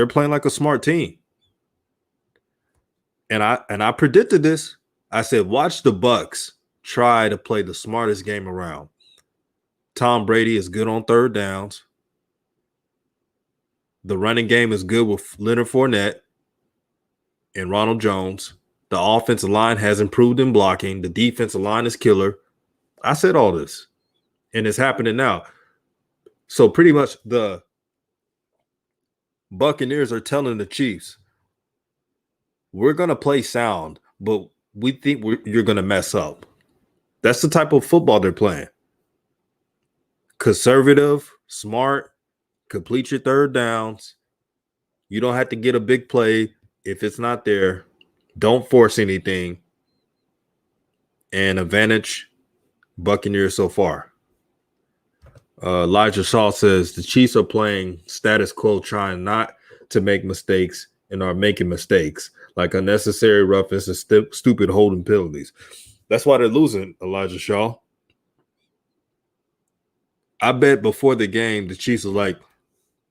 playing like a smart team. And I predicted this. I said, watch the Bucs try to play the smartest game around. Tom Brady is good on third downs. The running game is good with Leonard Fournette and Ronald Jones. The offensive line has improved in blocking. The defensive line is killer. I said all this, and it's happening now. So pretty much the Buccaneers are telling the Chiefs, we're going to play sound, but we think you're going to mess up. That's the type of football they're playing. Conservative, smart, complete your third downs. You don't have to get a big play if it's not there. Don't force anything. And advantage Buccaneers so far. Elijah Shaw says the Chiefs are playing status quo, trying not to make mistakes and are making mistakes like unnecessary roughness and stupid holding penalties. That's why they're losing, Elijah Shaw. I bet before the game, the Chiefs are like,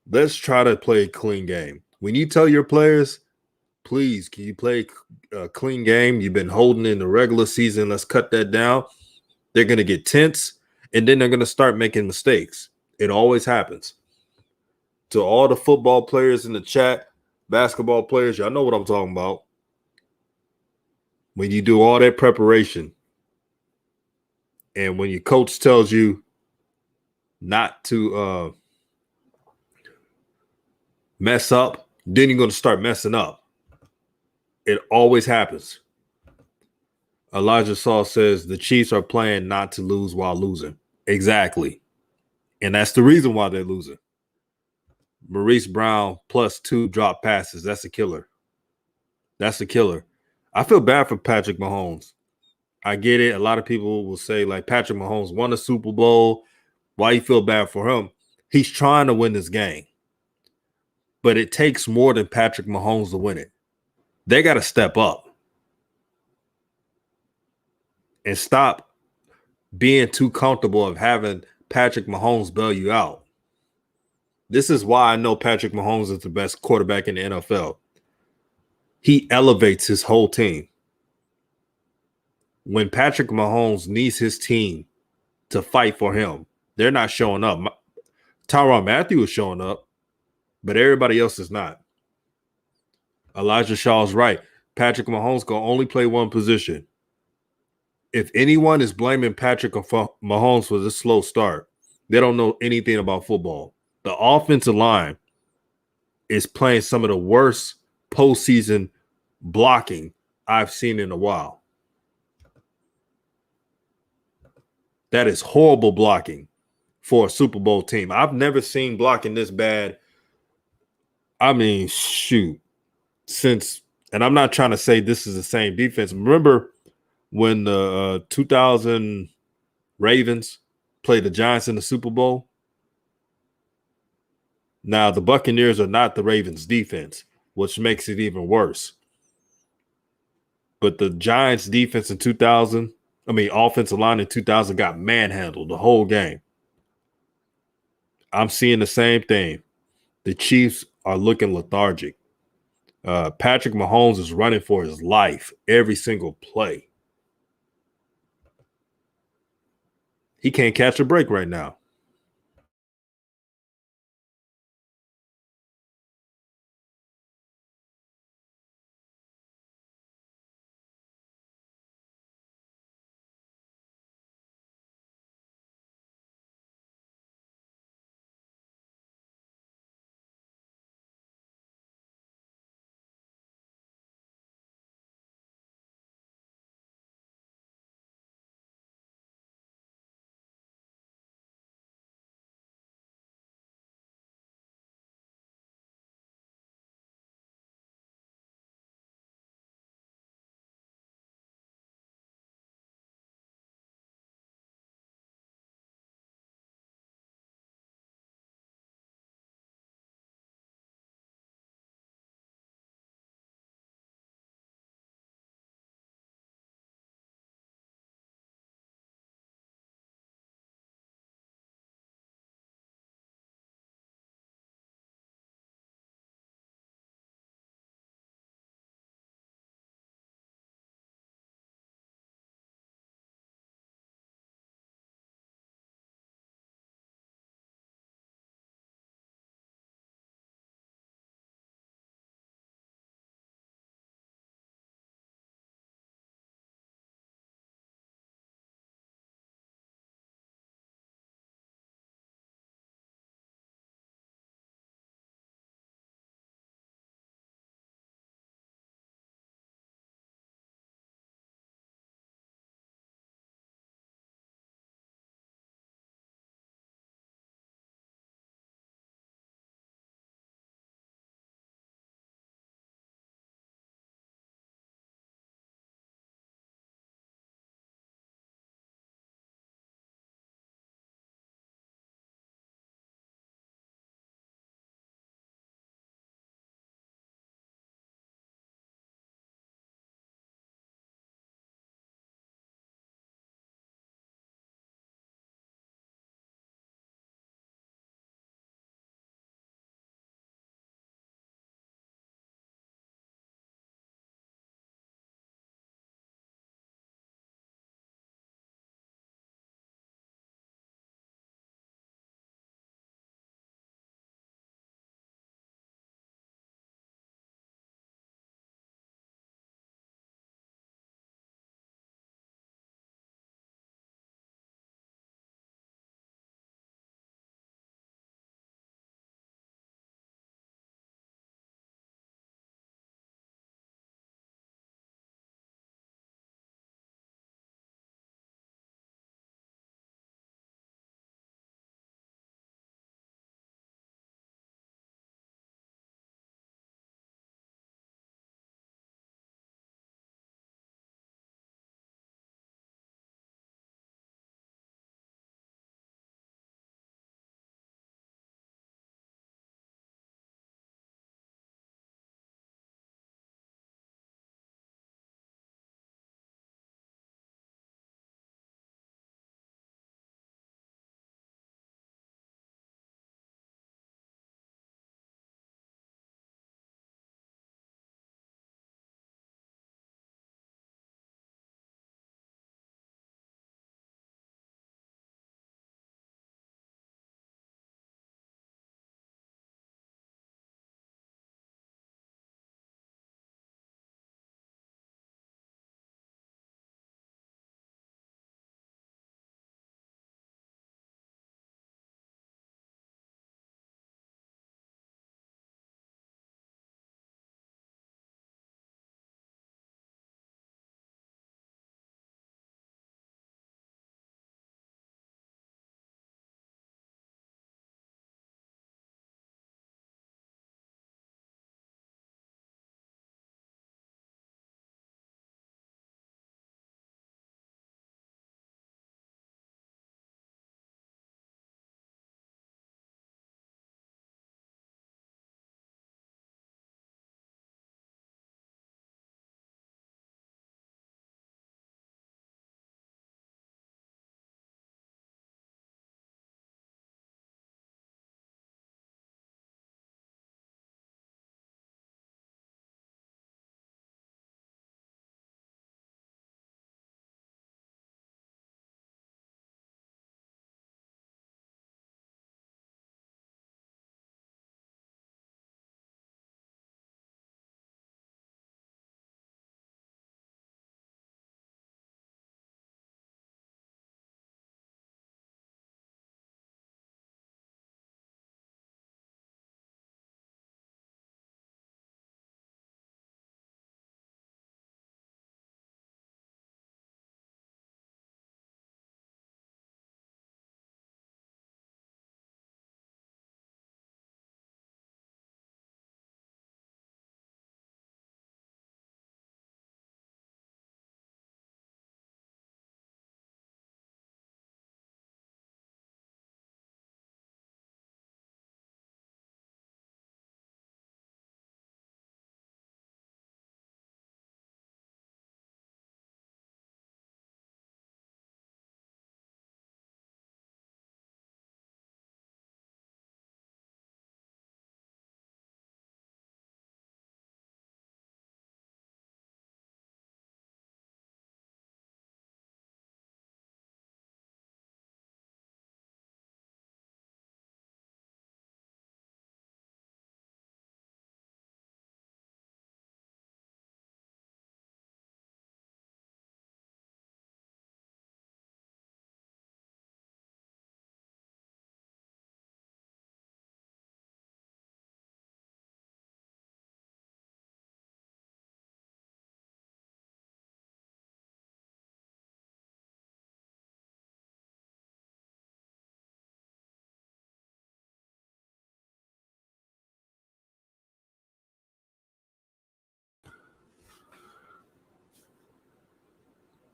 let's try to play a clean game. When you tell your players, please, can you play a clean game? You've been holding in the regular season. Let's cut that down. They're going to get tense, and then they're going to start making mistakes. It always happens. To all the football players in the chat, basketball players, y'all know what I'm talking about. When you do all that preparation, and when your coach tells you not to mess up, then you're going to start messing up. It always happens. Elijah Saul says the Chiefs are playing not to lose while losing. Exactly. And that's the reason why they're losing. Maurice Brown +2 drop passes. That's a killer. That's a killer. I feel bad for Patrick Mahomes. I get it. A lot of people will say, like, Patrick Mahomes won a Super Bowl. Why you feel bad for him? He's trying to win this game. But it takes more than Patrick Mahomes to win it. They got to step up and stop being too comfortable of having Patrick Mahomes bail you out. This is why I know Patrick Mahomes is the best quarterback in the NFL. He elevates his whole team. When Patrick Mahomes needs his team to fight for him, they're not showing up. Tyrann Mathieu is showing up, but everybody else is not. Elijah Shaw's right. Patrick Mahomes can only play one position. If anyone is blaming Patrick Mahomes for this slow start, they don't know anything about football. The offensive line is playing some of the worst postseason blocking I've seen in a while. That is horrible blocking for a Super Bowl team. I've never seen blocking this bad. I mean, shoot. And I'm not trying to say this is the same defense. Remember when the 2000 Ravens played the Giants in the Super Bowl? Now, the Buccaneers are not the Ravens defense, which makes it even worse. But the Giants defense in 2000, offensive line in 2000 got manhandled the whole game. I'm seeing the same thing. The Chiefs are looking lethargic. Patrick Mahomes is running for his life every single play. He can't catch a break right now.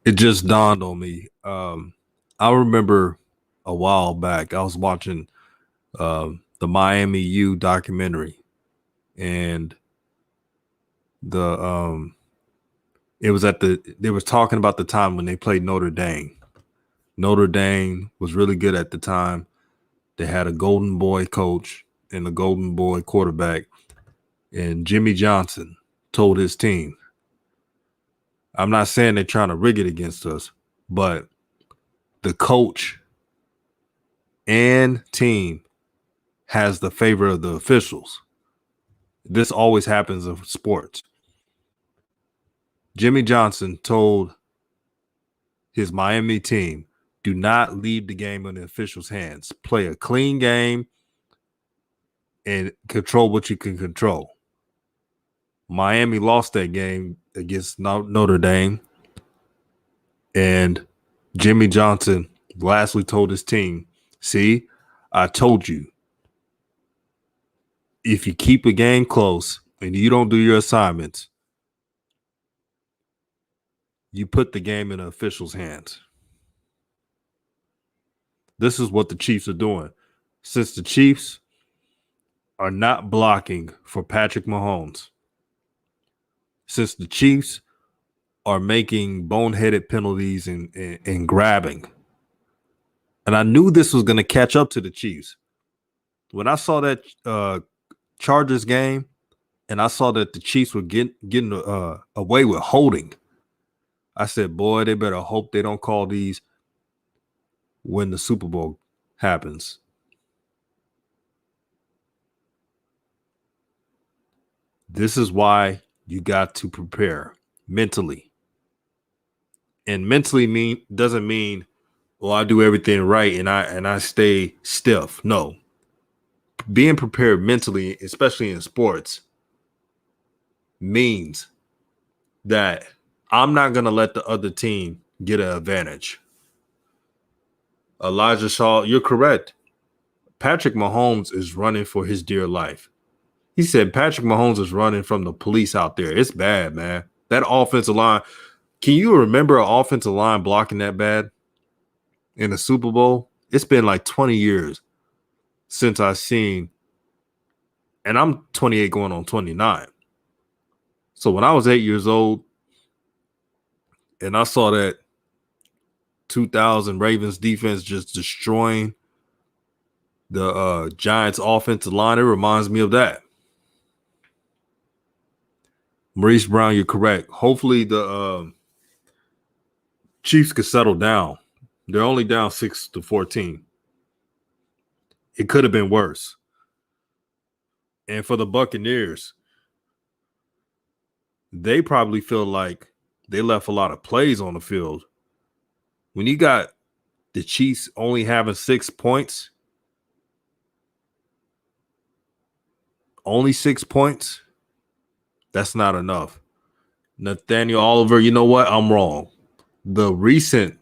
It just dawned on me. I remember a while back I was watching the Miami U documentary, and the it was they was talking about the time when they played Notre Dame. Notre Dame was really good at the time. They had a Golden Boy coach and a Golden Boy quarterback, and Jimmy Johnson told his team, I'm not saying they're trying to rig it against us, but the coach and team has the favor of the officials. This always happens in sports. Jimmy Johnson told his Miami team, do not leave the game in the officials' hands. Play a clean game and control what you can control. Miami lost that game against Notre Dame, and Jimmy Johnson lastly told his team, see, I told you, if you keep a game close and you don't do your assignments, you put the game in the officials' hands. This is what the Chiefs are doing. Since the Chiefs are not blocking for Patrick Mahomes, since the Chiefs are making boneheaded penalties and grabbing, and I knew this was going to catch up to the Chiefs. When I saw that Chargers game and I saw that the Chiefs were getting away with holding, I said, boy, they better hope they don't call these when the Super Bowl happens. This is why you got to prepare mentally. And mentally doesn't mean, well, I do everything right and I stay stiff. No. Being prepared mentally, especially in sports, means that I'm not going to let the other team get an advantage. Elijah Shaw, you're correct. Patrick Mahomes is running for his dear life. He said Patrick Mahomes is running from the police out there. It's bad, man. That offensive line. Can you remember an offensive line blocking that bad in the Super Bowl? It's been like 20 years since I've seen, and I'm 28 going on 29. So when I was 8 years old and I saw that 2000 Ravens defense just destroying the Giants offensive line, it reminds me of that. Maurice Brown, you're correct. Hopefully the Chiefs could settle down. They're only down 6-14. It could have been worse. And for the Buccaneers, they probably feel like they left a lot of plays on the field. When you got the Chiefs only having 6 points, only 6 points, that's not enough. Nathaniel Oliver, you know what? I'm wrong. The recent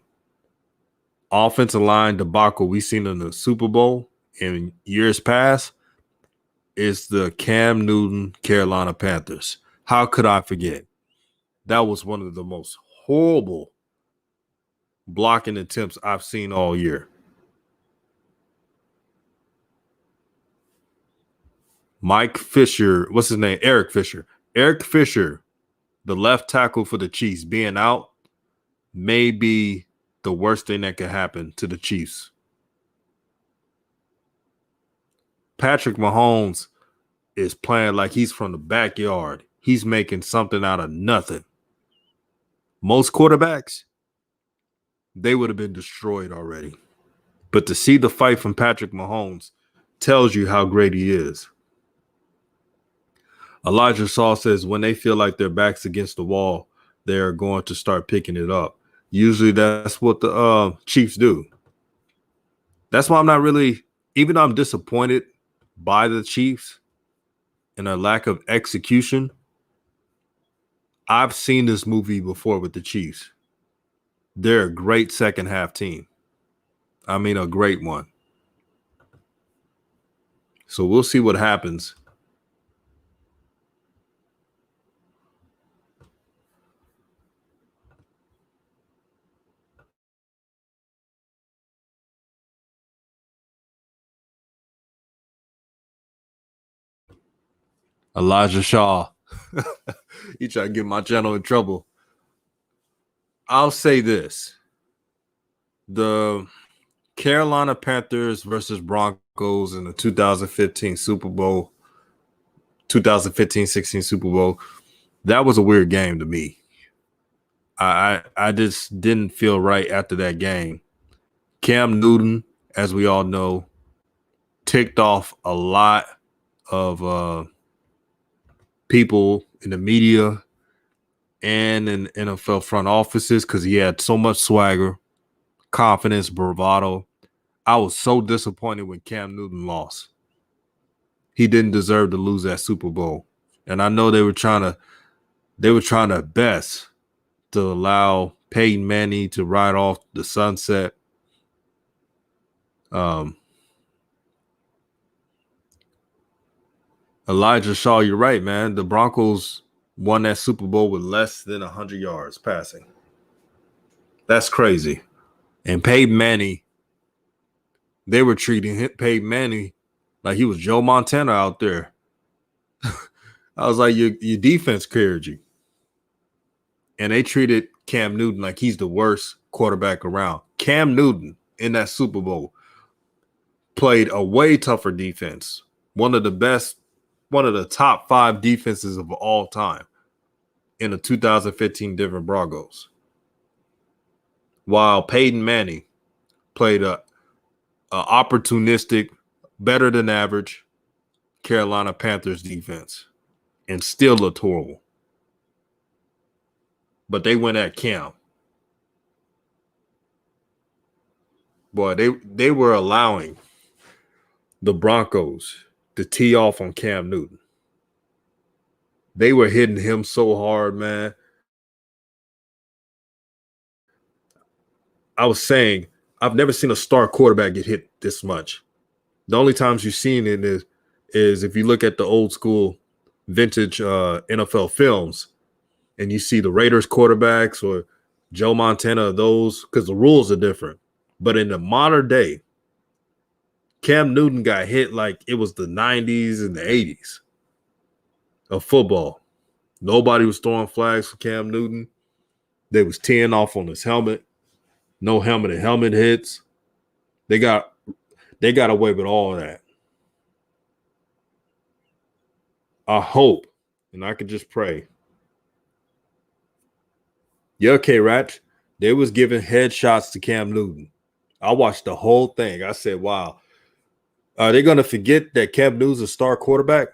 offensive line debacle we've seen in the Super Bowl in years past is the Cam Newton Carolina Panthers. How could I forget? That was one of the most horrible blocking attempts I've seen all year. Mike Fisher, what's his name? Eric Fisher. Eric Fisher, the left tackle for the Chiefs, being out may be the worst thing that could happen to the Chiefs. Patrick Mahomes is playing like he's from the backyard. He's making something out of nothing. Most quarterbacks, they would have been destroyed already. But to see the fight from Patrick Mahomes tells you how great he is. Elijah Shaw says when they feel like their back's against the wall, they're going to start picking it up. Usually that's what the Chiefs do. That's why I'm not really, even though I'm disappointed by the Chiefs and their lack of execution, I've seen this movie before with the Chiefs. They're a great second half team. I mean, a great one. So we'll see what happens. Elijah Shaw. You try to get my channel in trouble. I'll say this. The Carolina Panthers versus Broncos in the 2015 Super Bowl, 2015-16 Super Bowl, that was a weird game to me. I just didn't feel right after that game. Cam Newton, as we all know, ticked off a lot of people in the media and in NFL front offices because he had so much swagger, confidence, bravado. I was so disappointed when Cam Newton lost. He didn't deserve to lose that Super Bowl. And I know they were trying their best to allow Peyton Manning to ride off the sunset. Elijah Shaw, you're right, man. The Broncos won that Super Bowl with less than 100 yards passing. That's crazy. And Peyton Manning, they were treating Peyton Manning like he was Joe Montana out there. I was like, your defense carried you. And they treated Cam Newton like he's the worst quarterback around. Cam Newton in that Super Bowl played a way tougher defense. One of the top 5 defenses of all time in the 2015 Denver Broncos. While Peyton Manning played a opportunistic, better than average Carolina Panthers defense and still looked horrible. But they went at Cam. Boy, they were allowing the Broncos to tee off on Cam Newton. They were hitting him so hard, man. I was saying, I've never seen a star quarterback get hit this much. The only times you've seen it is if you look at the old school vintage NFL films and you see the Raiders quarterbacks or Joe Montana, those, because the rules are different. But in the modern day, Cam Newton got hit like it was the 90s and the 80s of football. Nobody was throwing flags for Cam Newton. They was teeing off on his helmet. No helmet and helmet hits. They got away with all of that. I hope, and I could just pray. Yeah, K-Ratch, they was giving headshots to Cam Newton. I watched the whole thing. I said, wow. Are they going to forget that Cam Newton's a star quarterback?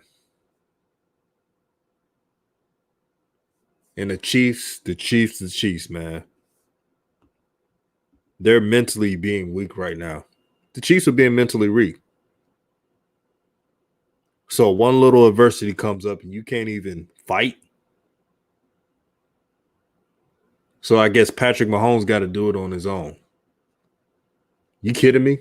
And the Chiefs, man. They're mentally being weak right now. The Chiefs are being mentally weak. So one little adversity comes up and you can't even fight. So I guess Patrick Mahomes got to do it on his own. You kidding me?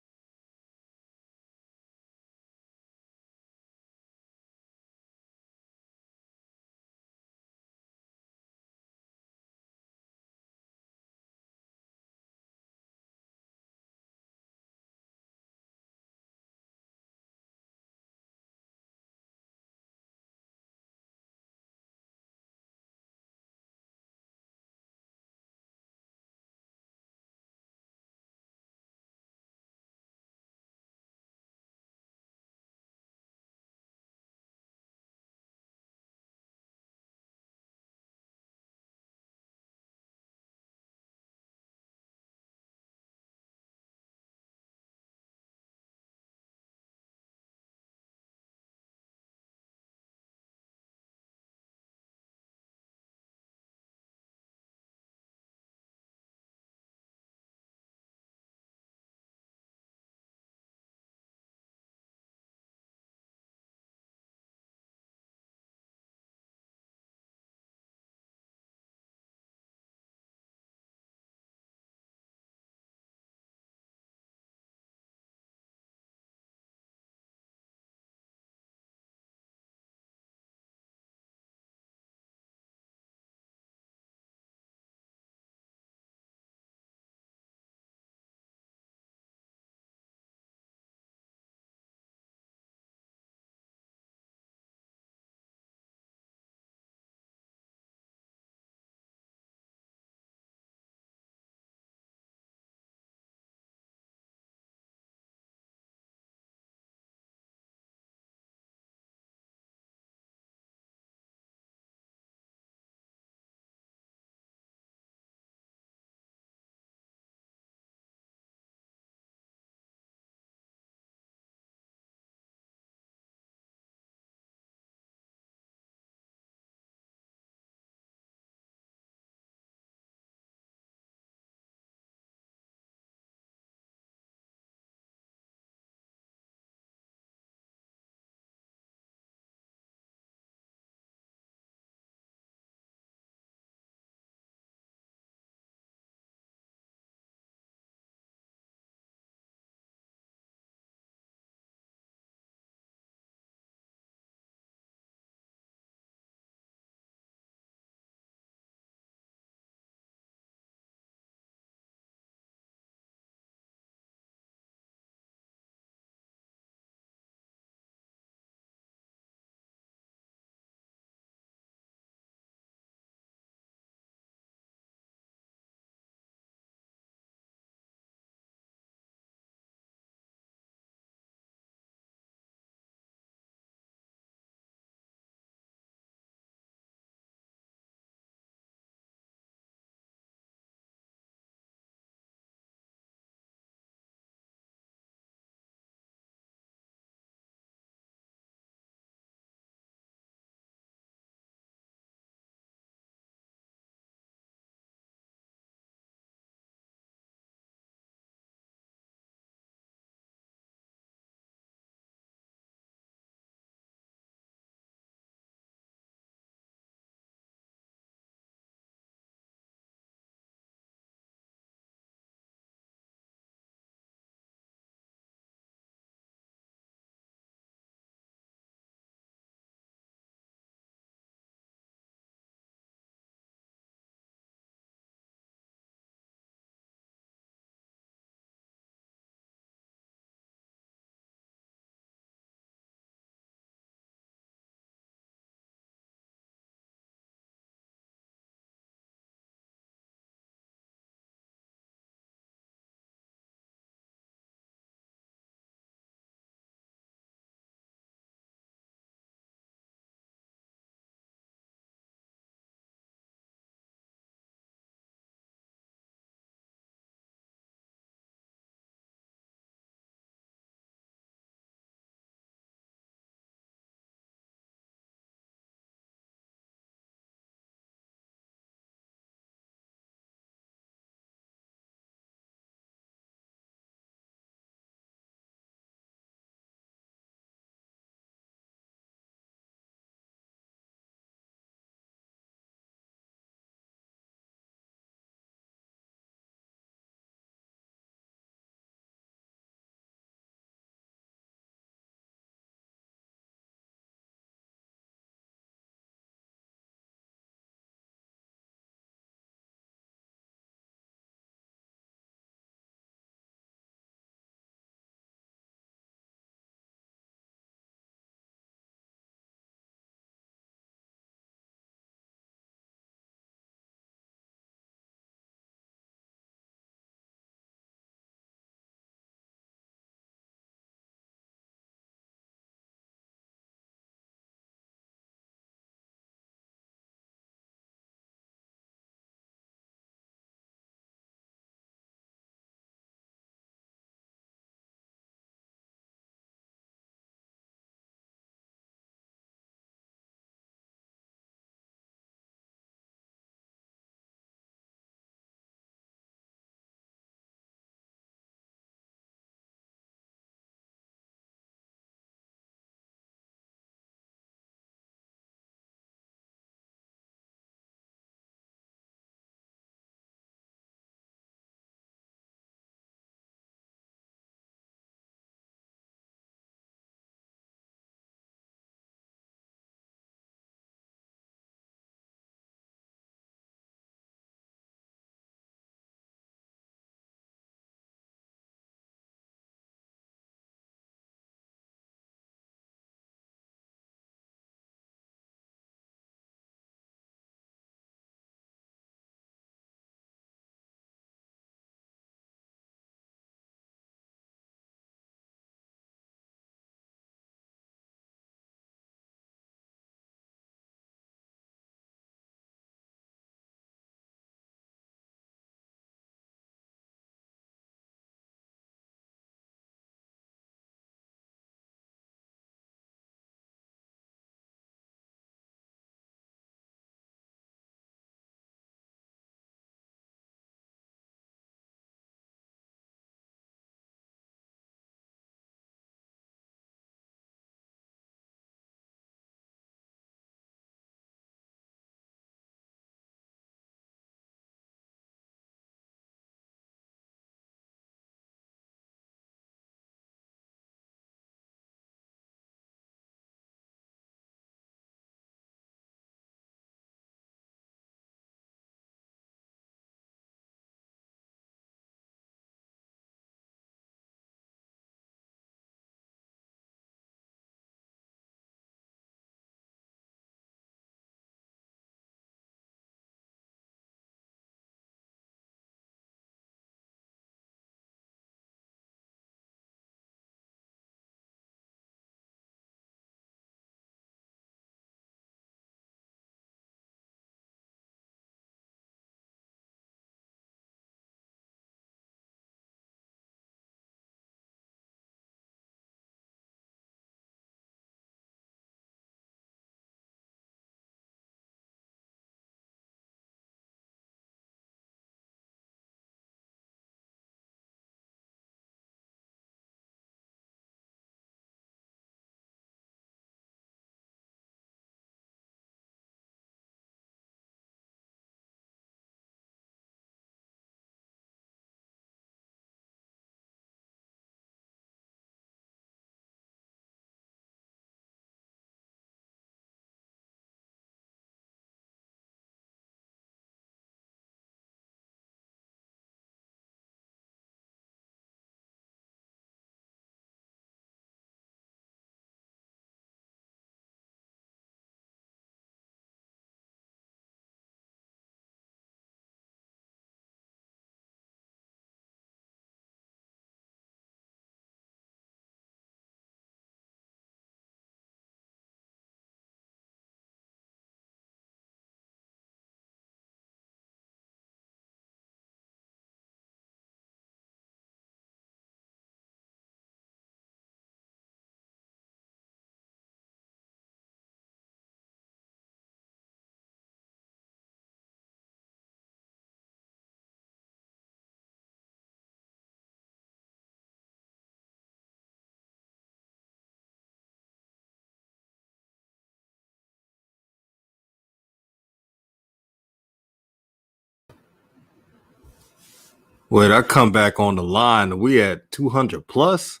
Wait, I come back on the line. We at 200 plus.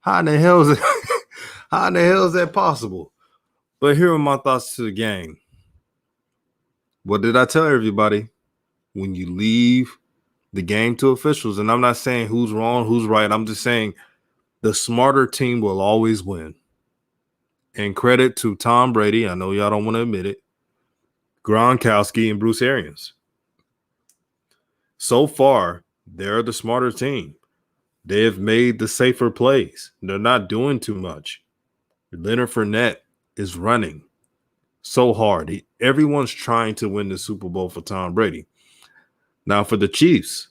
How in the hell is it? How in the hell is that possible? But here are my thoughts to the game. What did I tell everybody? When you leave the game to officials, and I'm not saying who's wrong, who's right. I'm just saying the smarter team will always win. And credit to Tom Brady. I know y'all don't want to admit it. Gronkowski and Bruce Arians. So far, they're the smarter team. They have made the safer plays. They're not doing too much. Leonard Fournette is running so hard. Everyone's trying to win the Super Bowl for Tom Brady. Now, for the Chiefs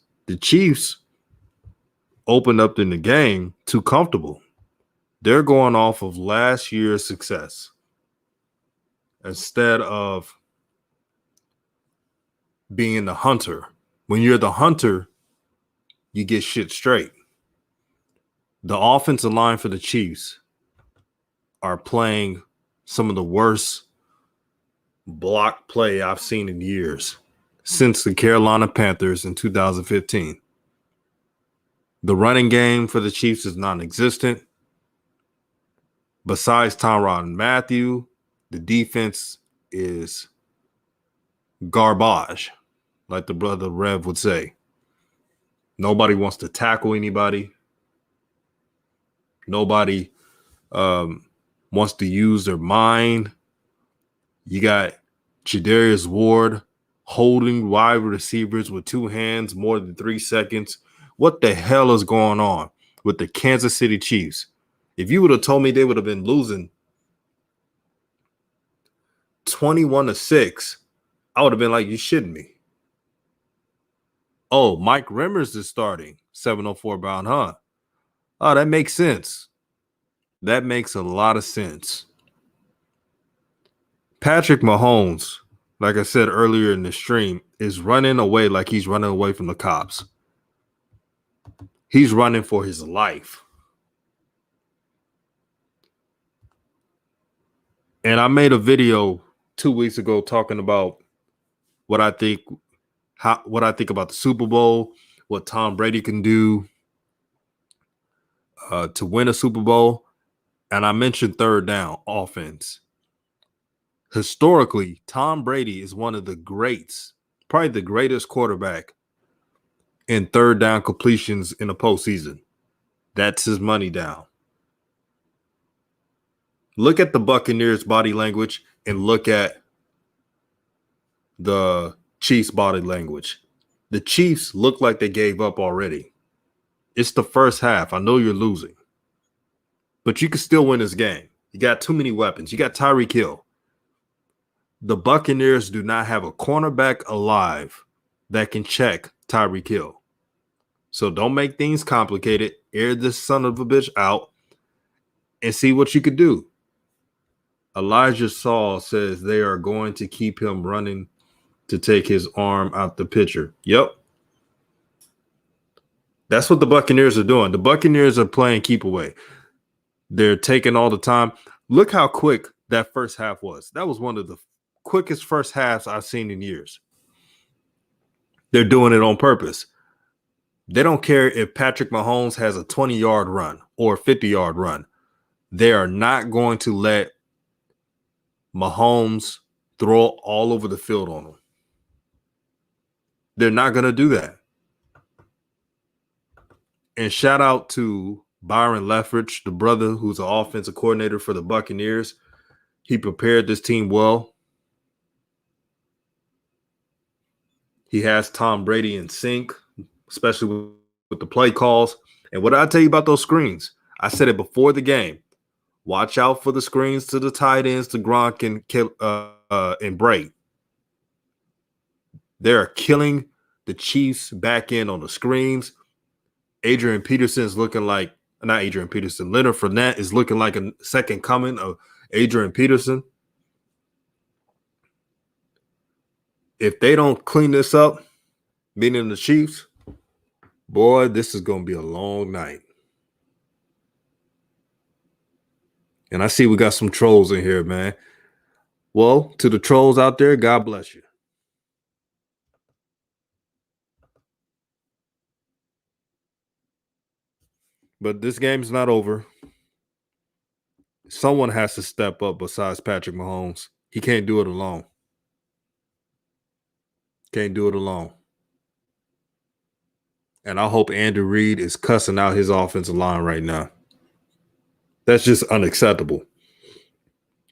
opened up in the game too comfortable. They're going off of last year's success instead of being the hunter. When you're the hunter, you get shit straight. The offensive line for the Chiefs are playing some of the worst block play I've seen in years since the Carolina Panthers in 2015. The running game for the Chiefs is non-existent. Besides Tyrann Mathieu, the defense is garbage, like the brother Rev would say. Nobody wants to tackle anybody. Nobody wants to use their mind. You got Jadarius Ward holding wide receivers with two hands more than 3 seconds. What the hell is going on with the Kansas City Chiefs? If you would have told me they would have been losing 21-6, I would have been like, you shitting me. Oh, Mike Remmers is starting 704 bound, huh? Oh, that makes sense. That makes a lot of sense. Patrick Mahomes, like I said earlier in the stream, is running away like he's running away from the cops. He's running for his life. And I made a video 2 weeks ago talking about what I think about the Super Bowl, what Tom Brady can do to win a Super Bowl. And I mentioned third down offense. Historically, Tom Brady is one of the greats, probably the greatest quarterback in third down completions in the postseason. That's his money down. Look at the Buccaneers' body language and look at the Chiefs' body language. The Chiefs look like they gave up already. It's the first half. I know you're losing, but you can still win this game. You got too many weapons. You got Tyreek Hill. The Buccaneers do not have a cornerback alive that can check Tyreek Hill. So don't make things complicated. Air this son of a bitch out and see what you could do. Elijah Saul says they are going to keep him running to take his arm out the picture. Yep. That's what the Buccaneers are doing. The Buccaneers are playing keep away. They're taking all the time. Look how quick that first half was. That was one of the quickest first halves I've seen in years. They're doing it on purpose. They don't care if Patrick Mahomes has a 20-yard run or a 50-yard run. They are not going to let Mahomes throw all over the field on them. They're not going to do that. And shout out to Byron Leftwich, the brother who's an offensive coordinator for the Buccaneers. He prepared this team well. He has Tom Brady in sync, especially with the play calls. And what did I tell you about those screens? I said it before the game. Watch out for the screens to the tight ends, to Gronk and Brady. They're killing the Chiefs back end on the screens. Adrian Peterson is looking like, not Adrian Peterson, Leonard Fournette is looking like a second coming of Adrian Peterson. If they don't clean this up, meaning the Chiefs, boy, this is going to be a long night. And I see we got some trolls in here, man. Well, to the trolls out there, God bless you. But this game's not over. Someone has to step up besides Patrick Mahomes. He can't do it alone. Can't do it alone. And I hope Andy Reid is cussing out his offensive line right now. That's just unacceptable.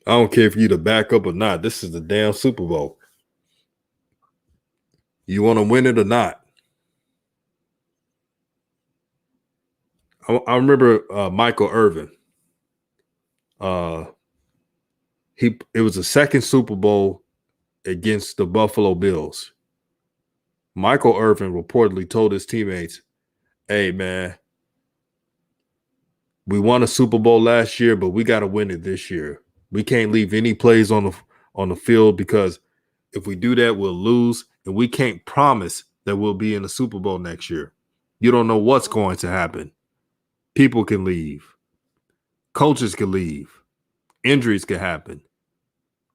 I don't care if you're the backup or not. This is the damn Super Bowl. You want to win it or not? I remember Michael Irvin. It was the second Super Bowl against the Buffalo Bills. Michael Irvin reportedly told his teammates, "Hey man, we won a Super Bowl last year, but we got to win it this year. We can't leave any plays on the field because if we do that, we'll lose, and we can't promise that we'll be in the Super Bowl next year. You don't know what's going to happen. People can leave, coaches can leave, injuries can happen.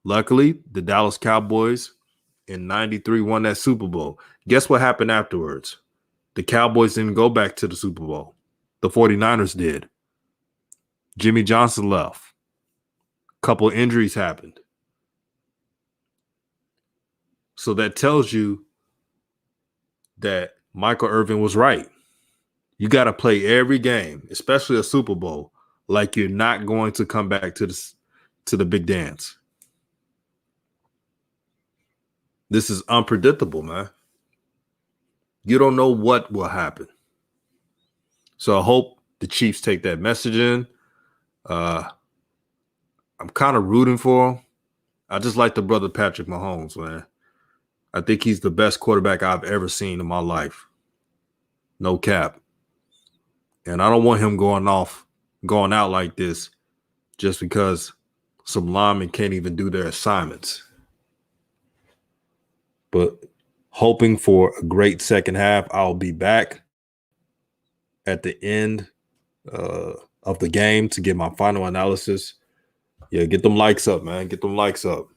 Luckily, the Dallas Cowboys in '93 won that Super Bowl. Guess what happened afterwards? The Cowboys didn't go back to the Super Bowl. The 49ers did. Jimmy Johnson left. Couple injuries happened. So that tells you that Michael Irvin was right. You got to play every game, especially a Super Bowl, like you're not going to come back to the big dance. This is unpredictable, man. You don't know what will happen. So I hope the Chiefs take that message in. I'm kind of rooting for him. I just like the brother Patrick Mahomes, man. I think he's the best quarterback I've ever seen in my life. No cap. And I don't want him going out like this just because some linemen can't even do their assignments. But hoping for a great second half. I'll be back at the end of the game to get my final analysis. Yeah, get them likes up, man. Get them likes up.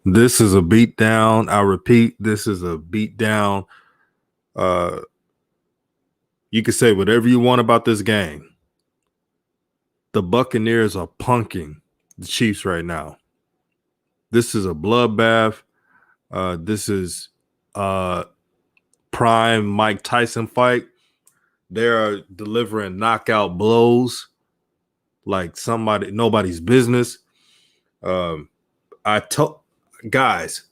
This is a beatdown. I repeat, this is a beatdown. You can say whatever you want about this game. The Buccaneers are punking the Chiefs right now. This is a bloodbath. This is prime Mike Tyson fight. They are delivering knockout blows like nobody's business. I told guys,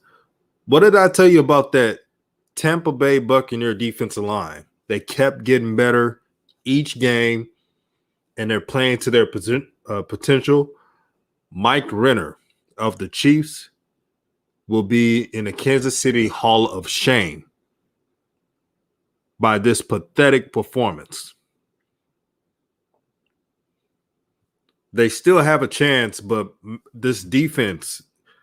what did I tell you about that Tampa Bay Buccaneer defensive line? They kept getting better each game, and they're playing to their potential. Mike Renner of the Chiefs will be in the Kansas City Hall of Shame by this pathetic performance. They still have a chance, but this defense,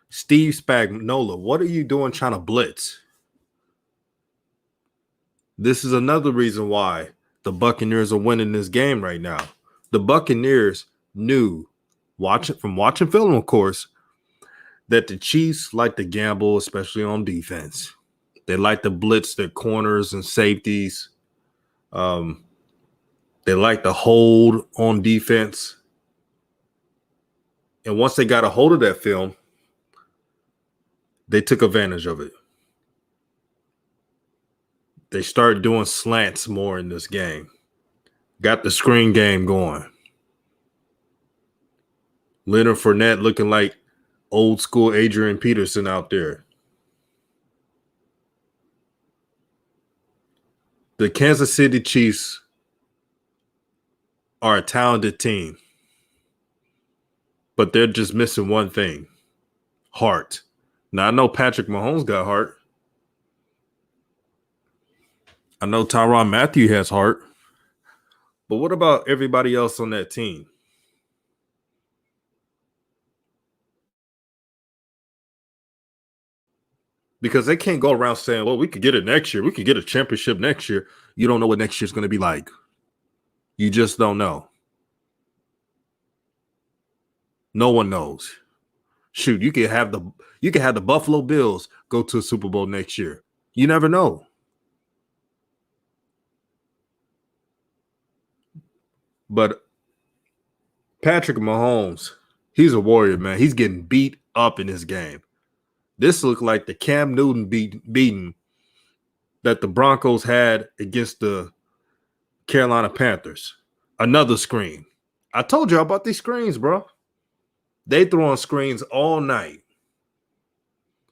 Steve Spagnuolo, what are you doing trying to blitz? This is another reason why the Buccaneers are winning this game right now. The Buccaneers knew, watching film, of course, that the Chiefs like to gamble, especially on defense. They like to blitz their corners and safeties. They like to hold on defense. And once they got a hold of that film, they took advantage of it. They started doing slants more in this game. Got the screen game going. Leonard Fournette looking like old school Adrian Peterson out there. The Kansas City Chiefs are a talented team, but they're just missing one thing: heart. Now, I know Patrick Mahomes got heart. I know Tyrann Mathieu has heart. But what about everybody else on that team? Because they can't go around saying, well, we could get it next year. We could get a championship next year. You don't know what next year's going to be like. You just don't know. No one knows. Shoot, you could have the Buffalo Bills go to a Super Bowl next year. You never know. But Patrick Mahomes, he's a warrior, man. He's getting beat up in this game. This looked like the Cam Newton beating that the Broncos had against the Carolina Panthers. Another screen. I told you about these screens, bro. They throw on screens all night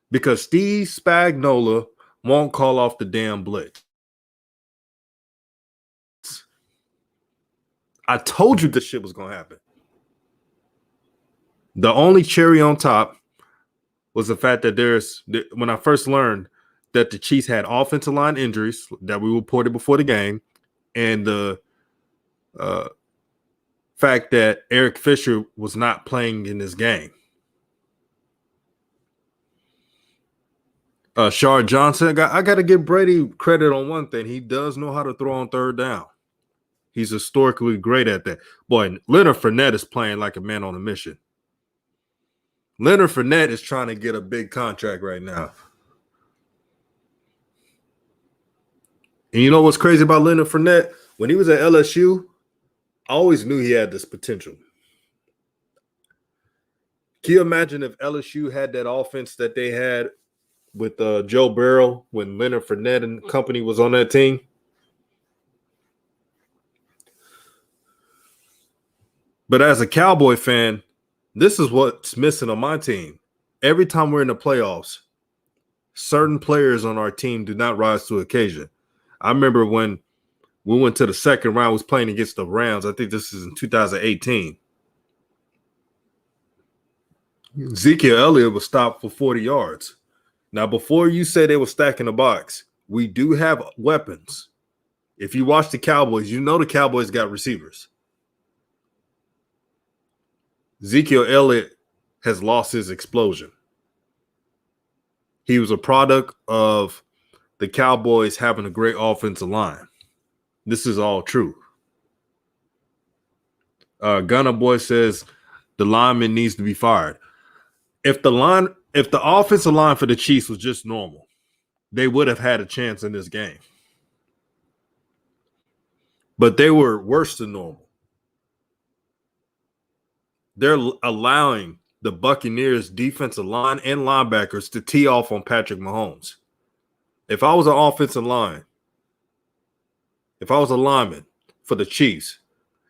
because Steve Spagnuolo won't call off the damn blitz. I told you this shit was going to happen. The only cherry on top was the fact that when I first learned that the Chiefs had offensive line injuries that we reported before the game, and the fact that Eric Fisher was not playing in this game. Shard Johnson, I got to give Brady credit on one thing. He does know how to throw on third down. He's historically great at that. Boy, Leonard Fournette is playing like a man on a mission. Leonard Fournette is trying to get a big contract right now. And you know what's crazy about Leonard Fournette? When he was at LSU, I always knew he had this potential. Can you imagine if LSU had that offense that they had with Joe Burrow when Leonard Fournette and company was on that team? But as a Cowboy fan, this is what's missing on my team. Every time we're in the playoffs, certain players on our team do not rise to occasion. I remember when we went to the second round, was playing against the Rams. I think this is in 2018. Ezekiel Elliott was stopped for 40 yards. Now, before you say they were stacking the box, we do have weapons. If you watch the Cowboys, you know the Cowboys got receivers. Ezekiel Elliott has lost his explosion. He was a product of the Cowboys having a great offensive line. This is all true. Gunna Boy says the lineman needs to be fired. If If the offensive line for the Chiefs was just normal, they would have had a chance in this game. But they were worse than normal. They're allowing the Buccaneers defensive line and linebackers to tee off on Patrick Mahomes. If I was an offensive line, if I was a lineman for the Chiefs,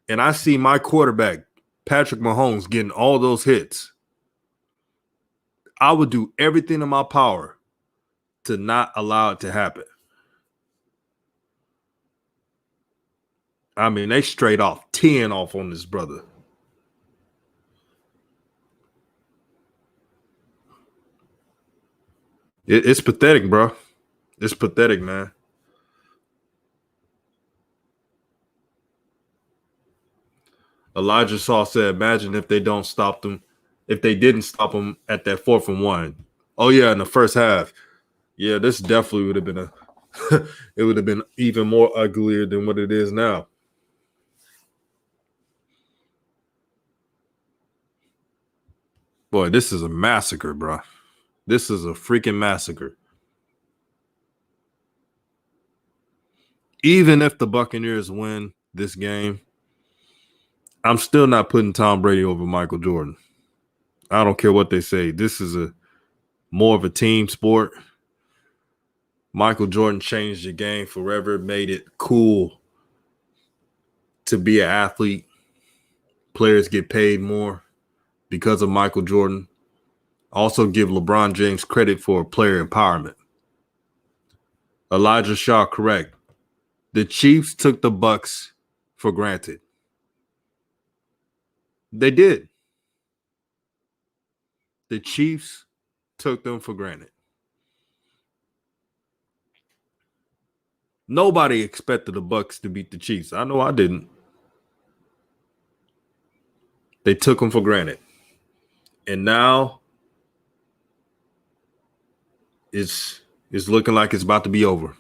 and I see my quarterback, Patrick Mahomes, getting all those hits, I would do everything in my power to not allow it to happen. I mean, they straight off teeing off on this brother. It's pathetic, bro. It's pathetic, man. Elijah Saw said, imagine if they don't stop them, if they didn't stop them at that 4th and 1. Oh, yeah, in the first half. Yeah, this definitely would have been it would have been even more uglier than what it is now. Boy, this is a massacre, bro. This is a freaking massacre. Even if the Buccaneers win this game, I'm still not putting Tom Brady over Michael Jordan. I don't care what they say. This is a more of a team sport. Michael Jordan changed the game forever, made it cool to be an athlete. Players get paid more because of Michael Jordan. Also give LeBron James credit for player empowerment. Elijah Shaw, correct. The Chiefs took the Bucs for granted. They did. The Chiefs took them for granted. Nobody expected the Bucs to beat the Chiefs. I know I didn't. They took them for granted. And now it's looking like it's about to be over.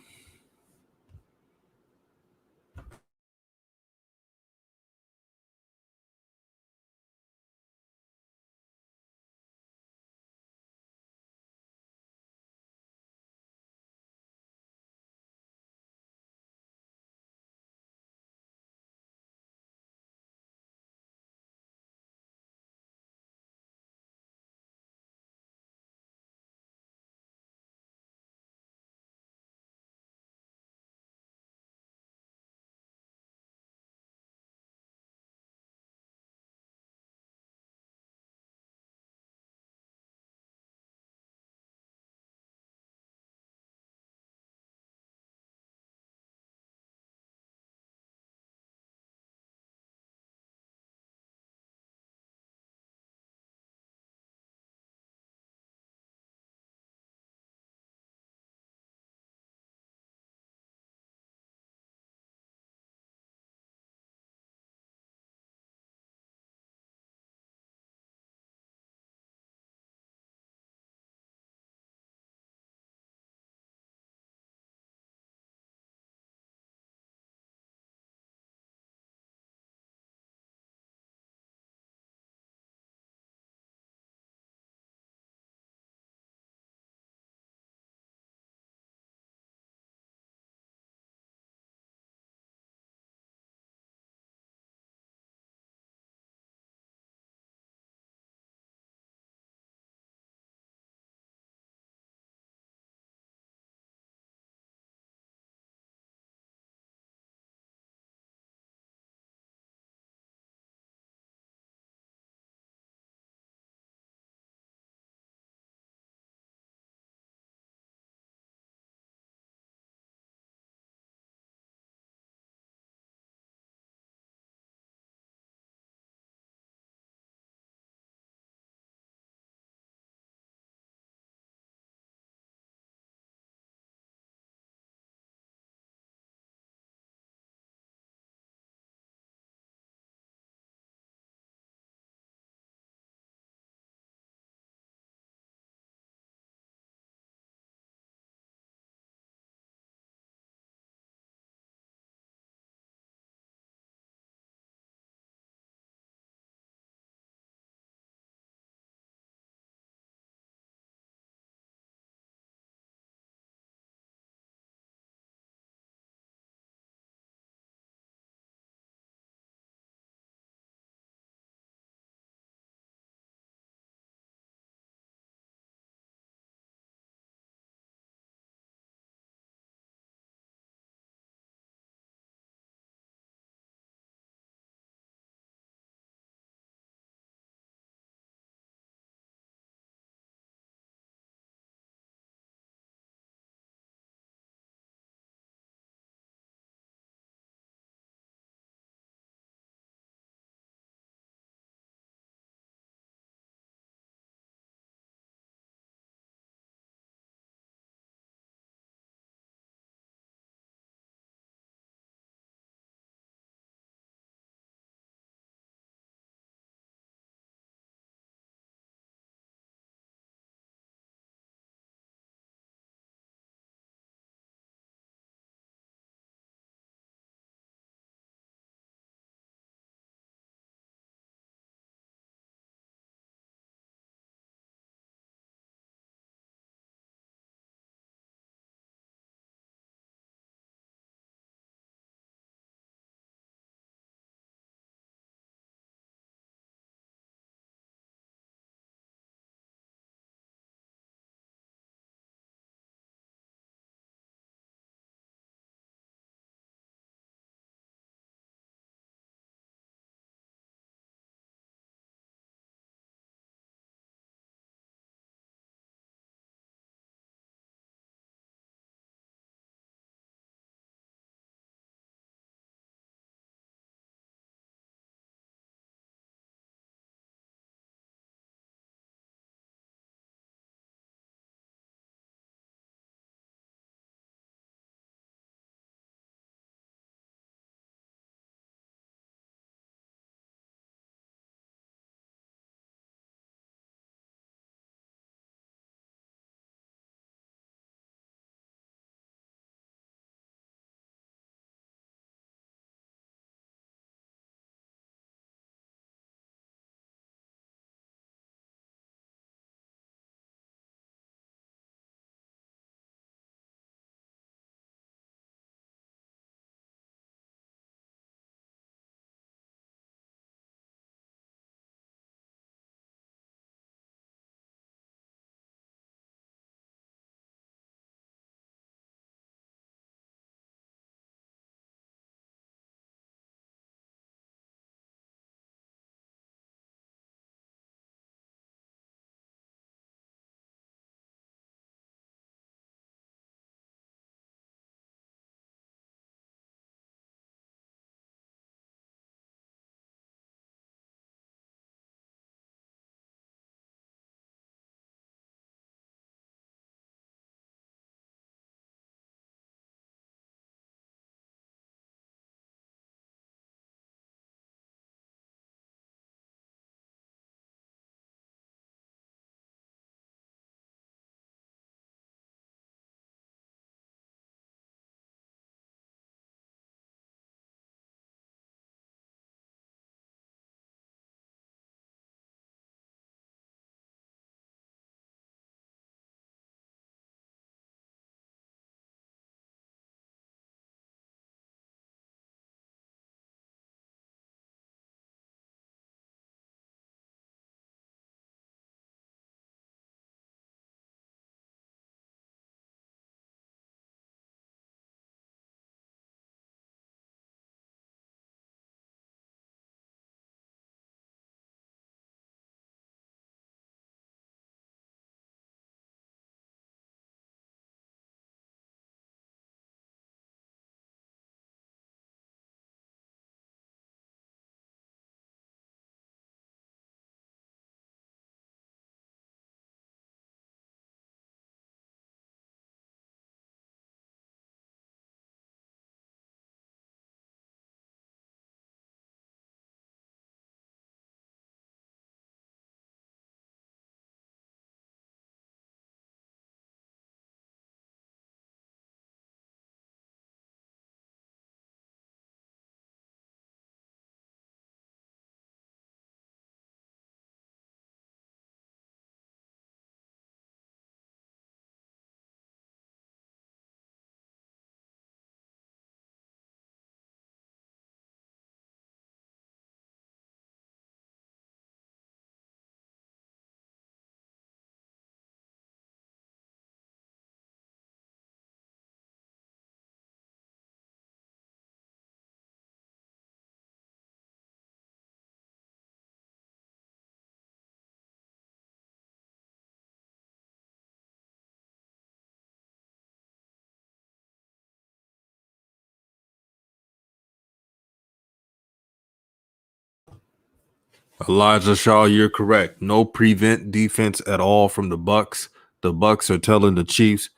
Elijah Shaw, you're correct. No prevent defense at all from the Bucs. The Bucs are telling the Chiefs,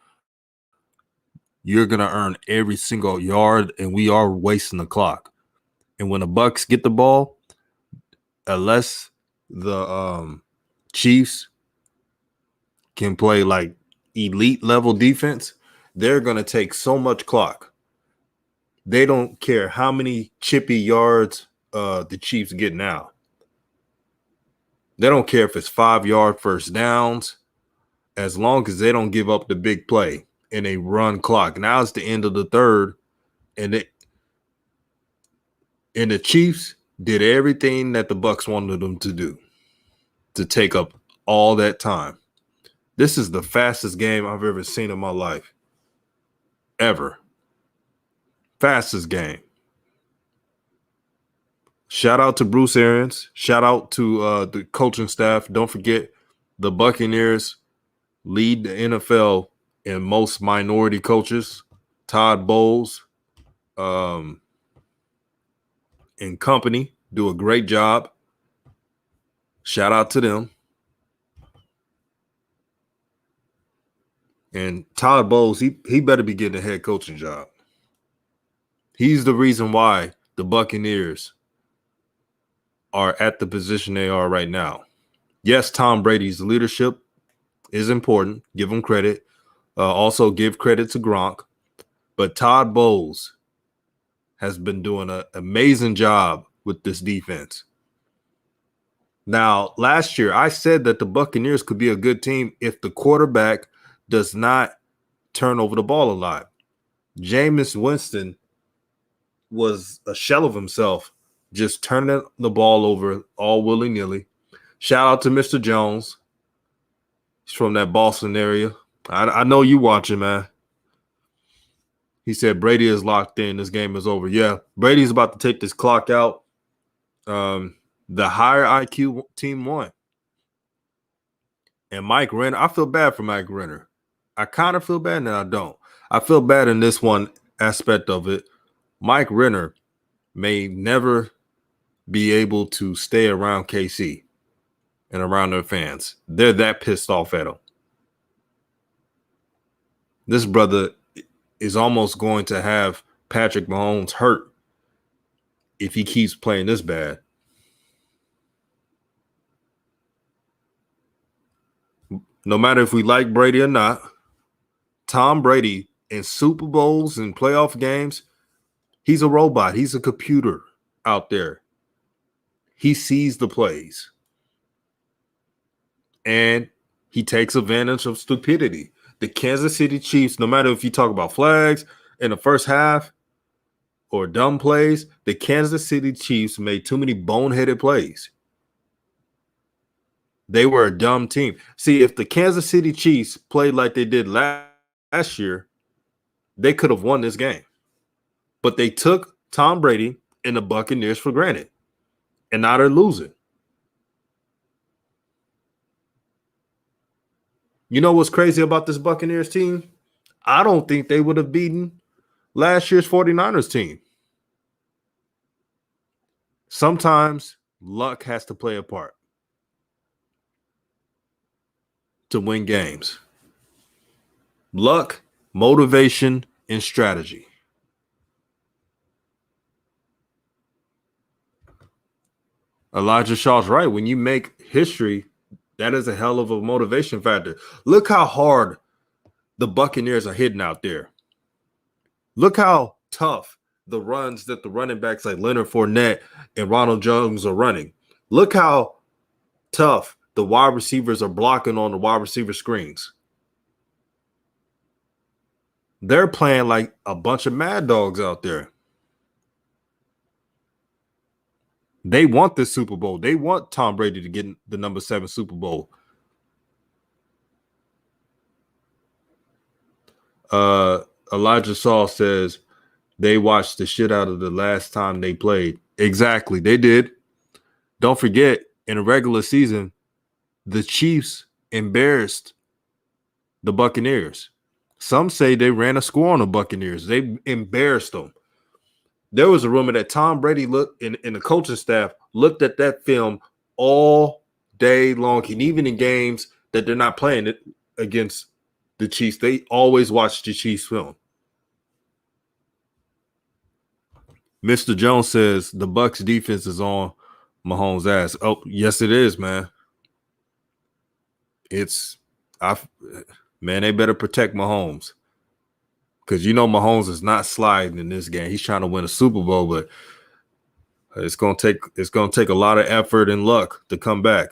you're gonna earn every single yard, and we are wasting the clock. And when the Bucs get the ball, unless the Chiefs can play like elite level defense, they're gonna take so much clock. They don't care how many chippy yards the Chiefs get now. They don't care if it's 5-yard first downs, as long as they don't give up the big play and they run clock. Now it's the end of the third, and the Chiefs did everything that the Bucs wanted them to do to take up all that time. This is the fastest game I've ever seen in my life. Ever. Fastest game. Shout out to Bruce Arians. Shout out to the coaching staff. Don't forget, the Buccaneers lead the NFL in most minority coaches. Todd Bowles and company do a great job. Shout out to them. And Todd Bowles, he better be getting a head coaching job. He's the reason why the Buccaneers are at the position they are right now. Yes, Tom Brady's leadership is important. Give him credit. Also give credit to Gronk. But Todd Bowles has been doing an amazing job with this defense. Now, last year, I said that the Buccaneers could be a good team if the quarterback does not turn over the ball a lot. Jameis Winston was a shell of himself, just turning the ball over all willy-nilly. Shout out to Mr. Jones. He's from that Boston area. I know you watching, man. He said Brady is locked in. This game is over. Yeah, Brady's about to take this clock out. The higher IQ team won. And Mike Renner, I feel bad for Mike Renner. I kind of feel bad and I don't. I feel bad in this one aspect of it. Mike Renner may never be able to stay around KC and around their fans. They're that pissed off at him. This brother is almost going to have Patrick Mahomes hurt if he keeps playing this bad. No matter if we like Brady or not, Tom Brady in Super Bowls and playoff games, he's a robot. He's a computer out there. He sees the plays. And he takes advantage of stupidity. The Kansas City Chiefs, no matter if you talk about flags in the first half or dumb plays, the Kansas City Chiefs made too many boneheaded plays. They were a dumb team. See, if the Kansas City Chiefs played like they did last year, they could have won this game. But they took Tom Brady and the Buccaneers for granted. And now they're losing. You know what's crazy about this Buccaneers team? I don't think they would have beaten last year's 49ers team. Sometimes luck has to play a part to win games. Luck, motivation, and strategy. Elijah Shaw's right. When you make history, that is a hell of a motivation factor. Look how hard the Buccaneers are hitting out there. Look how tough the runs that the running backs like Leonard Fournette and Ronald Jones are running. Look how tough the wide receivers are blocking on the wide receiver screens. They're playing like a bunch of mad dogs out there. They want this Super Bowl. They want Tom Brady to get the number 7 Super Bowl. Elijah Shaw says they watched the shit out of the last time they played. Exactly. They did. Don't forget, in a regular season, the Chiefs embarrassed the Buccaneers. Some say they ran a score on the Buccaneers. They embarrassed them. There was a rumor that Tom Brady looked in the coaching staff looked at that film all day long. And even in games that they're not playing it against the Chiefs, they always watch the Chiefs film. Mr. Jones says the Bucs defense is on Mahomes' ass. Oh, yes, it is, man. Man, they better protect Mahomes. Because Mahomes is not sliding in this game. He's trying to win a Super Bowl, but it's gonna take a lot of effort and luck to come back.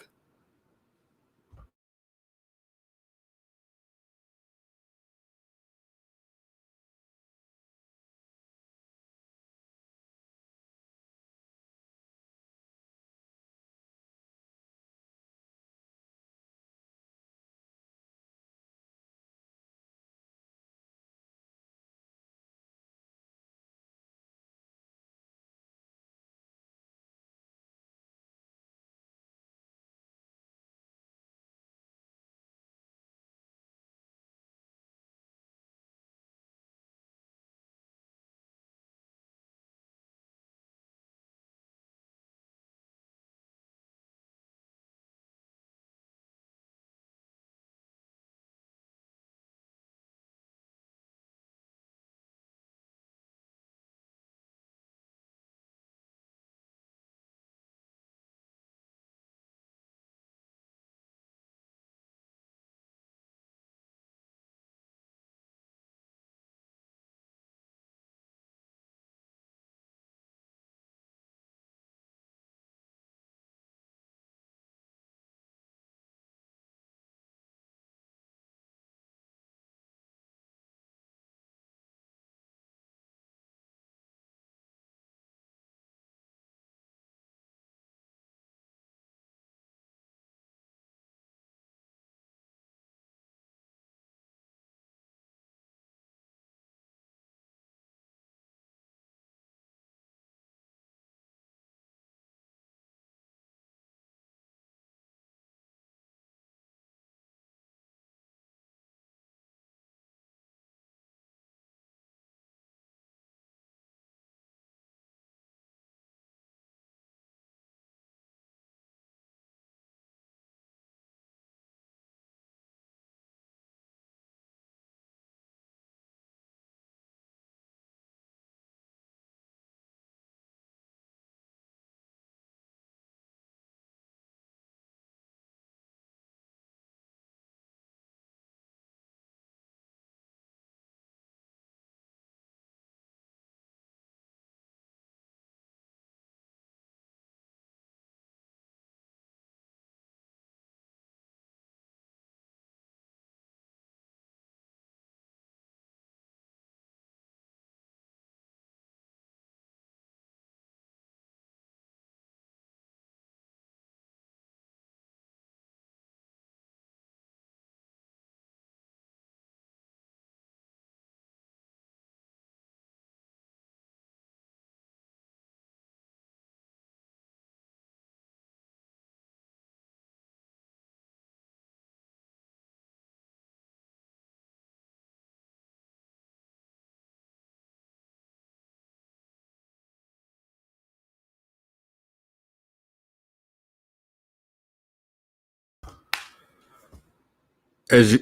As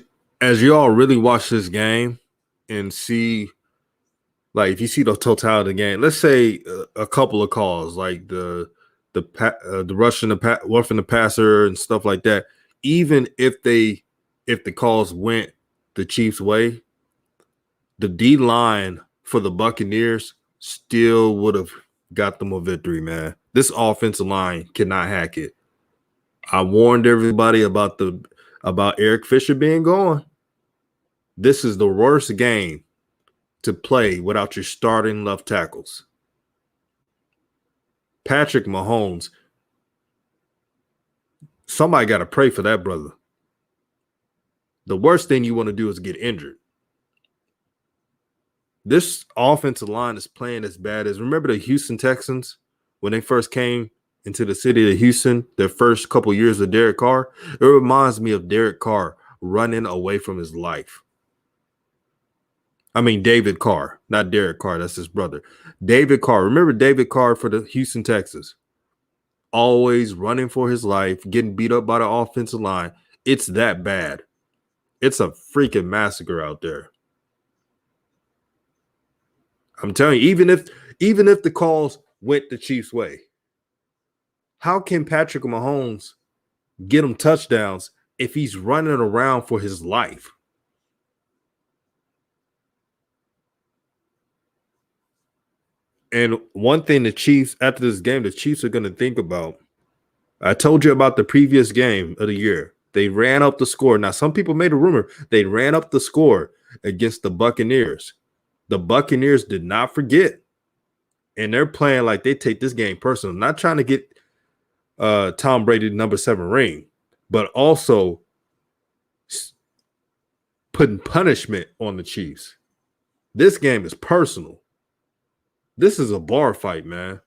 y'all really watch this game and see, like, if you see the totality of the game, let's say a couple of calls, like the rushing roughing the passer and stuff like that. Even if the calls went the Chiefs' way, the D line for the Buccaneers still would have got them a victory, man. This offensive line cannot hack it. I warned everybody about Eric Fisher being gone. This is the worst game to play without your starting left tackles. Patrick Mahomes, somebody got to pray for that brother. The worst thing you want to do is get injured. This offensive line is playing as bad as, remember the Houston Texans when they first came into the city of Houston, their first couple years of Derek Carr? It reminds me of Derek Carr running away from his life. I mean, David Carr, not Derek Carr. That's his brother. David Carr. Remember David Carr for the Houston Texans? always running for his life, getting beat up by the offensive line. It's that bad. It's a freaking massacre out there. I'm telling you, even if the calls went the Chiefs' way, how can Patrick Mahomes get him touchdowns if he's running around for his life? And one thing the Chiefs, after this game, the Chiefs are going to think about, I told you about the previous game of the year. They ran up the score. Now, some people made a rumor they ran up the score against the Buccaneers. The Buccaneers did not forget. And they're playing like they take this game personal. Not trying to get Tom Brady number 7 ring, but also putting punishment on the Chiefs. This game is personal. This is a bar fight, man.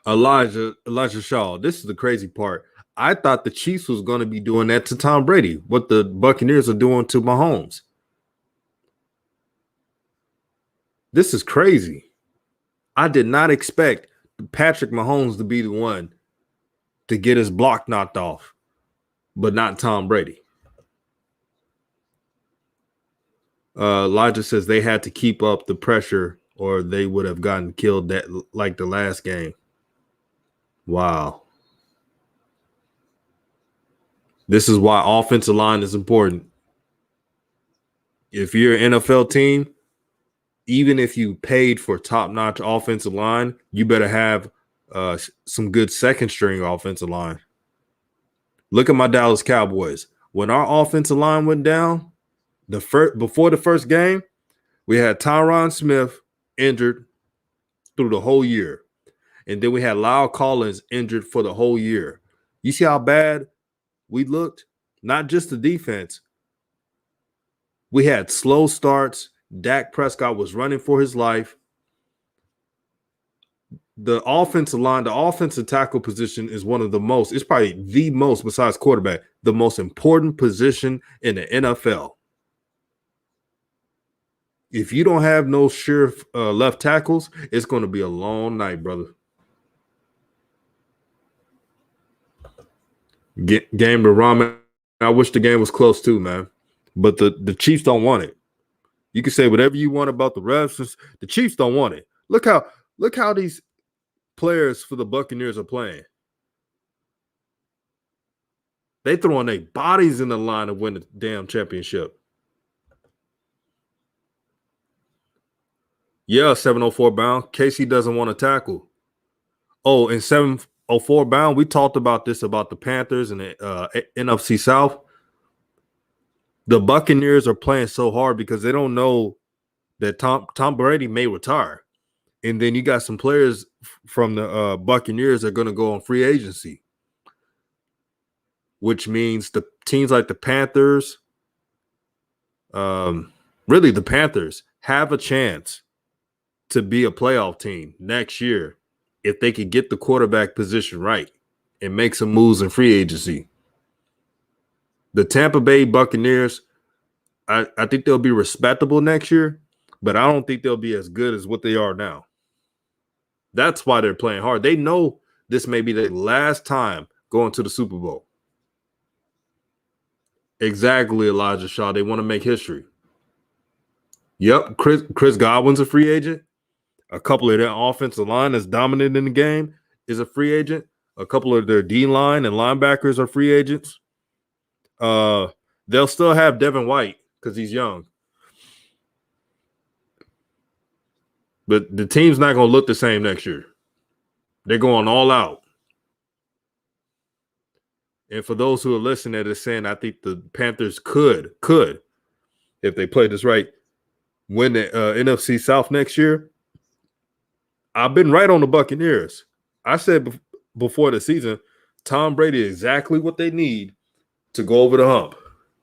Elijah Shaw. This is the crazy part. I thought the Chiefs was going to be doing that to Tom Brady, what the Buccaneers are doing to Mahomes. This is crazy. I did not expect Patrick Mahomes to be the one to get his block knocked off, but not Tom Brady. Elijah says they had to keep up the pressure or they would have gotten killed that like the last game. Wow. This is why offensive line is important. If you're an NFL team, even if you paid for top-notch offensive line, you better have some good second-string offensive line. Look at my Dallas Cowboys. When our offensive line went down, before the first game, we had Tyron Smith injured through the whole year. And then we had Lyle Collins injured for the whole year. You see how bad we looked? Not just the defense. We had slow starts. Dak Prescott was running for his life. The offensive line, the offensive tackle position is one of the most, it's probably the most, besides quarterback, the most important position in the NFL. If you don't have no sure left tackles, it's going to be a long night, brother. Game to Ramen. I wish the game was close too, man. But the Chiefs don't want it. You can say whatever you want about the refs. The Chiefs don't want it. Look how these players for the Buccaneers are playing. They throwing their bodies in the line to win the damn championship. Yeah, 704 bound. Casey doesn't want to tackle. Oh, and 704 bound, we talked about this about the Panthers and the NFC South. The Buccaneers are playing so hard because they don't know that Tom Brady may retire. And then you got some players from the Buccaneers that are going to go on free agency, which means the teams like the Panthers, really the Panthers, have a chance to be a playoff team next year if they could get the quarterback position right and make some moves in free agency. The Tampa Bay Buccaneers, I think they'll be respectable next year, but I don't think they'll be as good as what they are now. That's why they're playing hard. They know this may be their last time going to the Super Bowl. Exactly, Elijah Shaw. They want to make history. Yep, Chris Godwin's a free agent. A couple of their offensive line that's dominant in the game is a free agent. A couple of their D-line and linebackers are free agents. They'll still have Devin White because he's young. But the team's not going to look the same next year. They're going all out. And for those who are listening that are saying, I think the Panthers could, if they play this right, win the NFC South next year. I've been right on the Buccaneers. I said before the season, Tom Brady is exactly what they need to go over the hump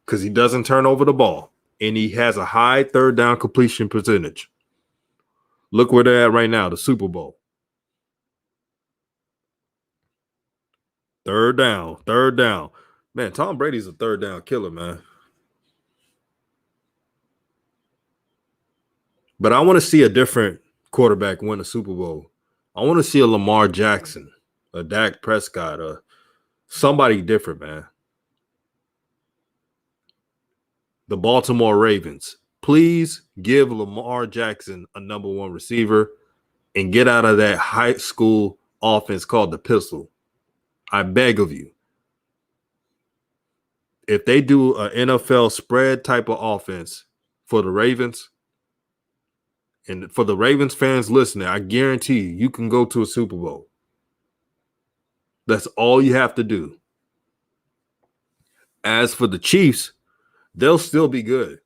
because he doesn't turn over the ball and he has a high third down completion percentage. Look where they're at right now, the Super Bowl. Third down. Third down. Man, Tom Brady's a third down killer, man. But I want to see a different quarterback win a Super Bowl. I want to see a Lamar Jackson, a Dak Prescott, somebody different, man. The Baltimore Ravens. Please give Lamar Jackson a number one receiver and get out of that high school offense called the pistol. I beg of you. If they do an NFL spread type of offense for the Ravens, and for the Ravens fans listening, I guarantee you can go to a Super Bowl. That's all you have to do. As for the Chiefs, they'll still be good.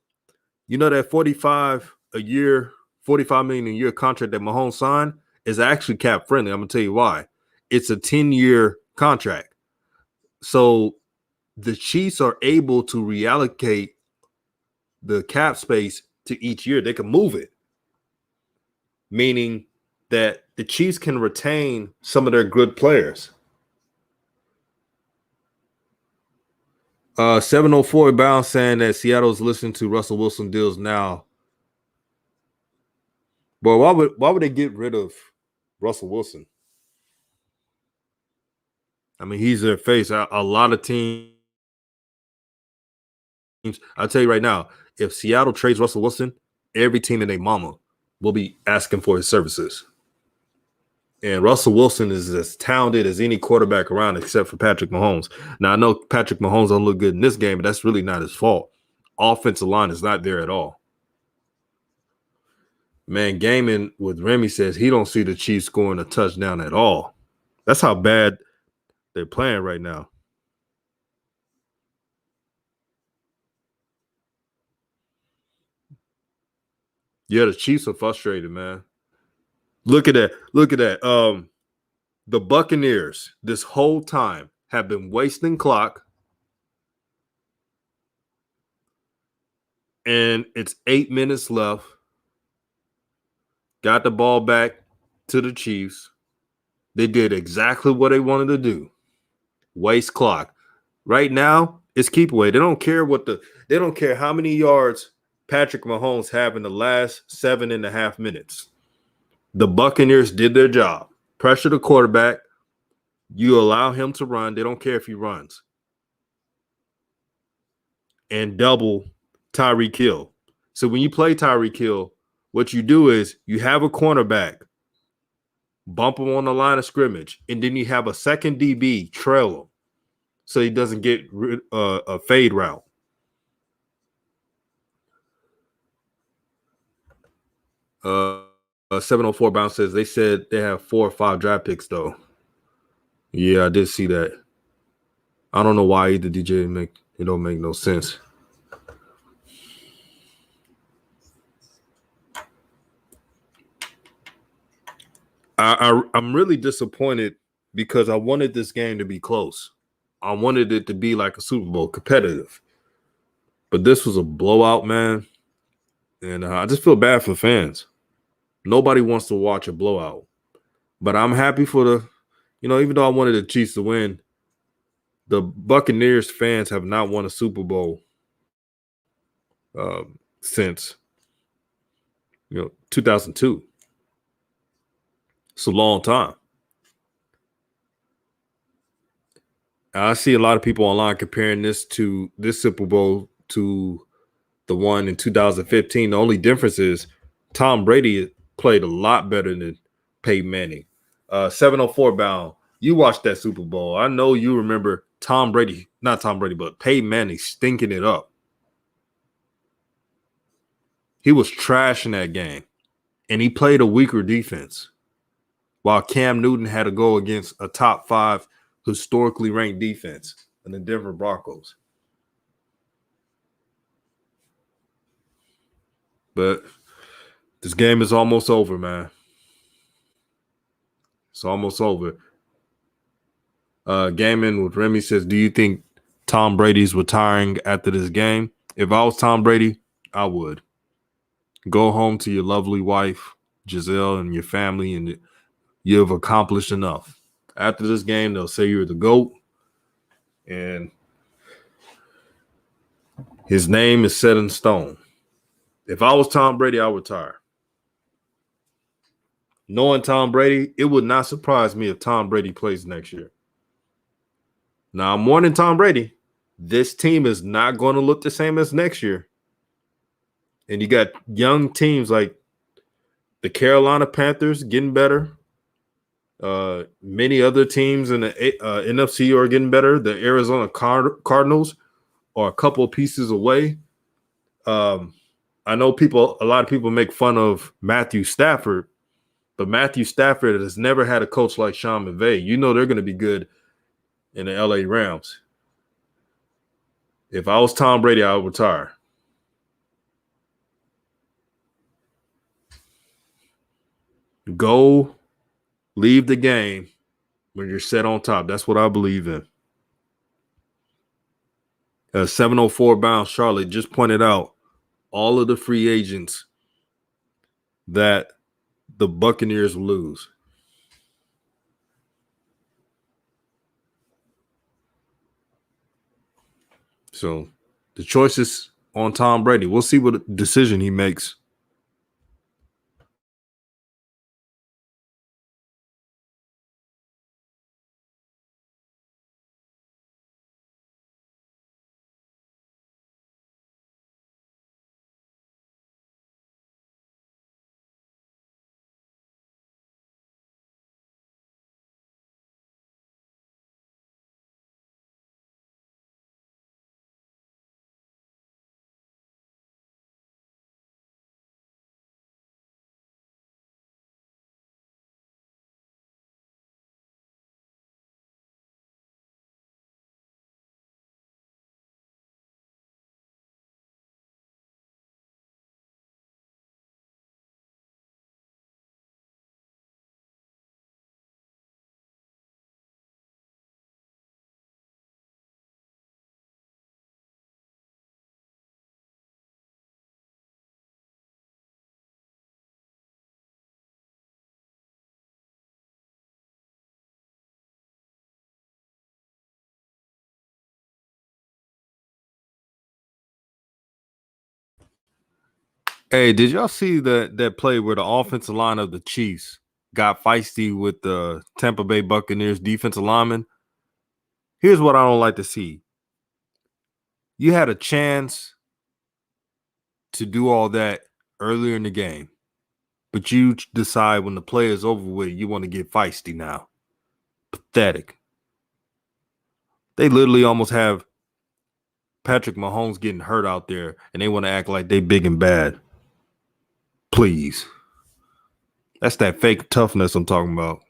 You know that 45 a year, 45 million a year contract that Mahomes signed is actually cap friendly. I'm gonna tell you why. It's a 10-year contract. So the Chiefs are able to reallocate the cap space to each year. They can move it, meaning that the Chiefs can retain some of their good players. 704 Bound saying that Seattle's listening to Russell Wilson deals now. But why would they get rid of Russell Wilson? I mean, he's their face. A lot of teams. I'll tell you right now, if Seattle trades Russell Wilson, every team in their mama will be asking for his services. And Russell Wilson is as talented as any quarterback around except for Patrick Mahomes. Now, I know Patrick Mahomes don't look good in this game, but that's really not his fault. Offensive line is not there at all. Man, Gaming with Remy says he don't see the Chiefs scoring a touchdown at all. That's how bad they're playing right now. Yeah, the Chiefs are frustrated, man. Look at that. Look at that. The Buccaneers this whole time have been wasting clock. And it's 8 minutes left. Got the ball back to the Chiefs. They did exactly what they wanted to do. Waste clock. Right now, it's keep away. They don't care how many yards Patrick Mahomes have in the last 7.5 minutes. The Buccaneers did their job. Pressure the quarterback. You allow him to run. They don't care if he runs. And double Tyreek Hill. So when you play Tyreek Hill, what you do is you have a cornerback, bump him on the line of scrimmage, and then you have a second DB trail him so he doesn't get a fade route. Uh, 704 Bounce says they said they have 4 or 5 draft picks, though. Yeah, I did see that. I don't know why either, DJ. It don't make no sense. I'm really disappointed because I wanted this game to be close. I wanted it to be like a Super Bowl, competitive. But this was a blowout, man. And I just feel bad for fans. Nobody wants to watch a blowout. But I'm happy for even though I wanted the Chiefs to win, the Buccaneers fans have not won a Super Bowl since 2002. It's a long time. I see a lot of people online comparing this Super Bowl to the one in 2015. The only difference is Tom Brady played a lot better than Peyton Manning. 704 Bound, you watched that Super Bowl. I know you remember not Tom Brady, but Peyton Manning stinking it up. He was trash in that game, and he played a weaker defense. While Cam Newton had to go against a top 5 historically ranked defense in the Denver Broncos. But this game is almost over, man. It's almost over. Gaming with Remy says, do you think Tom Brady's retiring after this game? If I was Tom Brady, I would. Go home to your lovely wife, Giselle, and your family, and you've accomplished enough. After this game, they'll say you're the GOAT. And his name is set in stone. If I was Tom Brady, I would retire. Knowing Tom Brady, it would not surprise me if Tom Brady plays next year. Now, I'm more than Tom Brady. This team is not going to look the same as next year. And you got young teams like the Carolina Panthers getting better. Many other teams in the NFC are getting better. The Arizona Cardinals are a couple of pieces away. I know a lot of people make fun of Matthew Stafford, but Matthew Stafford has never had a coach like Sean McVay. You know they're going to be good in the LA Rams. If I was Tom Brady, I would retire. Go leave the game when you're set on top. That's what I believe in. 704 Bounce Charlotte just pointed out all of the free agents that the Buccaneers will lose. So the choice is on Tom Brady. We'll see what decision he makes. Hey, did y'all see that play where the offensive line of the Chiefs got feisty with the Tampa Bay Buccaneers defensive lineman? Here's what I don't like to see. You had a chance to do all that earlier in the game, but you decide when the play is over with, you want to get feisty now. Pathetic. They literally almost have Patrick Mahomes getting hurt out there, and they want to act like they big and bad. Please. That's that fake toughness I'm talking about.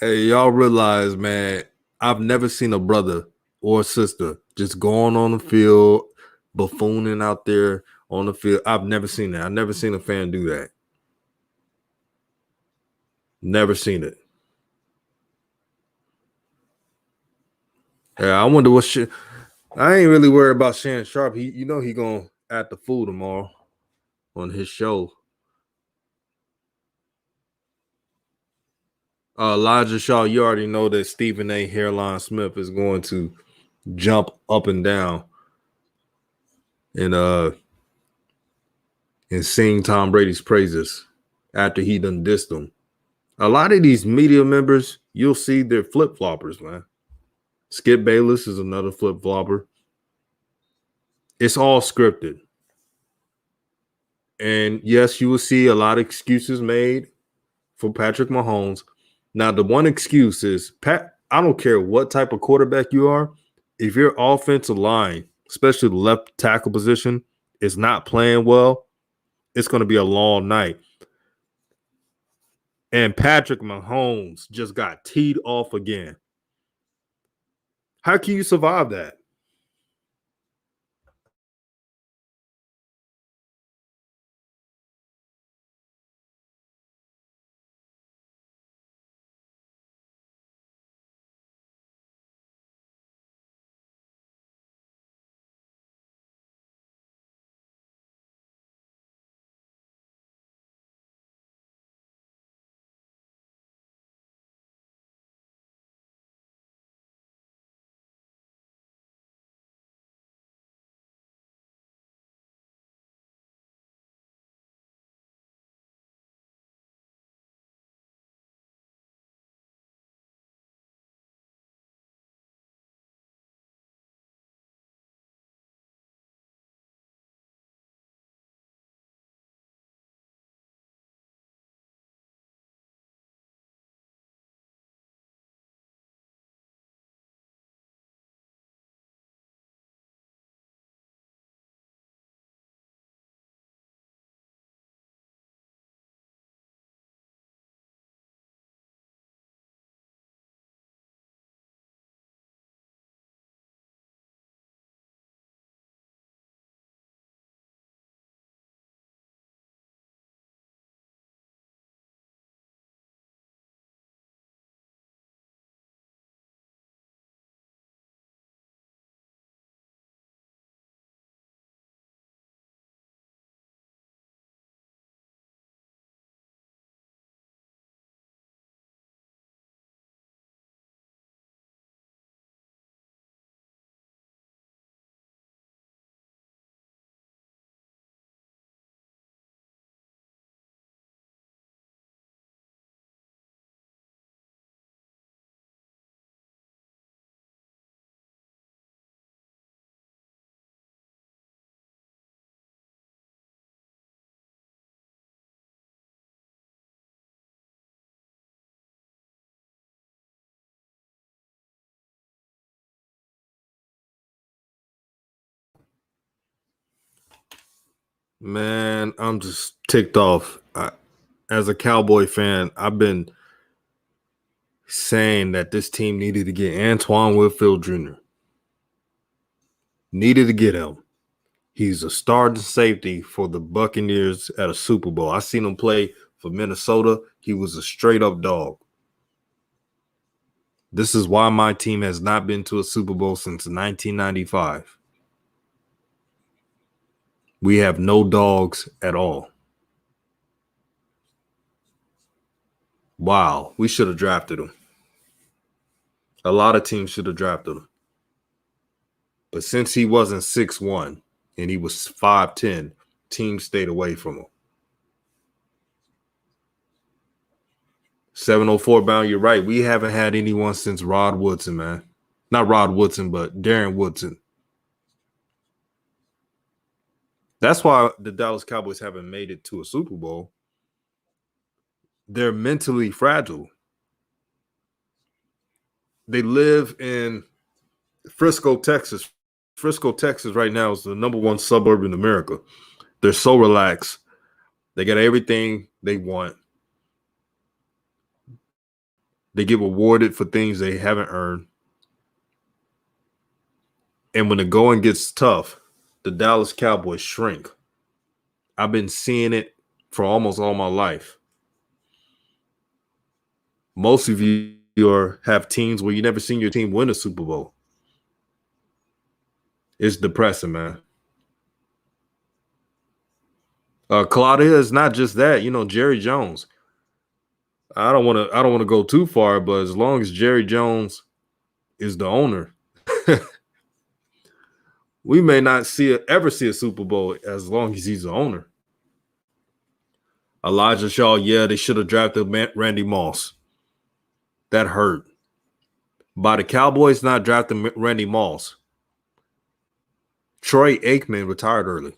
Hey, y'all realize, man, I've never seen a brother or sister just going on the field, buffooning out there on the field. I've never seen that. I've never seen a fan do that. Never seen it. Yeah, I wonder what shit. I ain't really worried about Shannon Sharp. He gonna act the fool tomorrow on his show. Elijah Shaw, you already know that Stephen A. Hairline Smith is going to jump up and down and sing Tom Brady's praises after he done dissed him. A lot of these media members, you'll see they're flip floppers, man. Skip Bayless is another flip flopper. It's all scripted. And yes, you will see a lot of excuses made for Patrick Mahomes. Now, the one excuse is, I don't care what type of quarterback you are, if your offensive line, especially the left tackle position, is not playing well, it's going to be a long night. And Patrick Mahomes just got teed off again. How can you survive that? Man, I'm just ticked off. As a Cowboy fan, I've been saying that this team needed to get Antoine Whitfield Jr. Needed to get him. He's a starting safety for the Buccaneers at a Super Bowl. I seen him play for Minnesota. He was a straight up dog. This is why my team has not been to a Super Bowl since 1995. We have no dogs at all. Wow, we should have drafted him. A lot of teams should have drafted him. But since he wasn't 6'1" and he was 5'10", teams stayed away from him. 704 bound, you're right. We haven't had anyone since Rod Woodson, man. Not Rod Woodson, but Darren Woodson. That's why the Dallas Cowboys haven't made it to a Super Bowl. They're mentally fragile. They live in Frisco, Texas. Frisco, Texas right now is the number one suburb in America. They're so relaxed. They got everything they want. They get rewarded for things they haven't earned. And when the going gets tough, the Dallas Cowboys shrink. I've been seeing it for almost all my life. Most of you have teams where you never seen your team win a Super Bowl. It's depressing, man. Claudia is not just that. Jerry Jones. I don't want to go too far, but as long as Jerry Jones is the owner, we may not ever see a Super Bowl as long as he's the owner. Elijah Shaw, yeah, they should have drafted Randy Moss. That hurt. By the Cowboys not drafting Randy Moss, Troy Aikman retired early.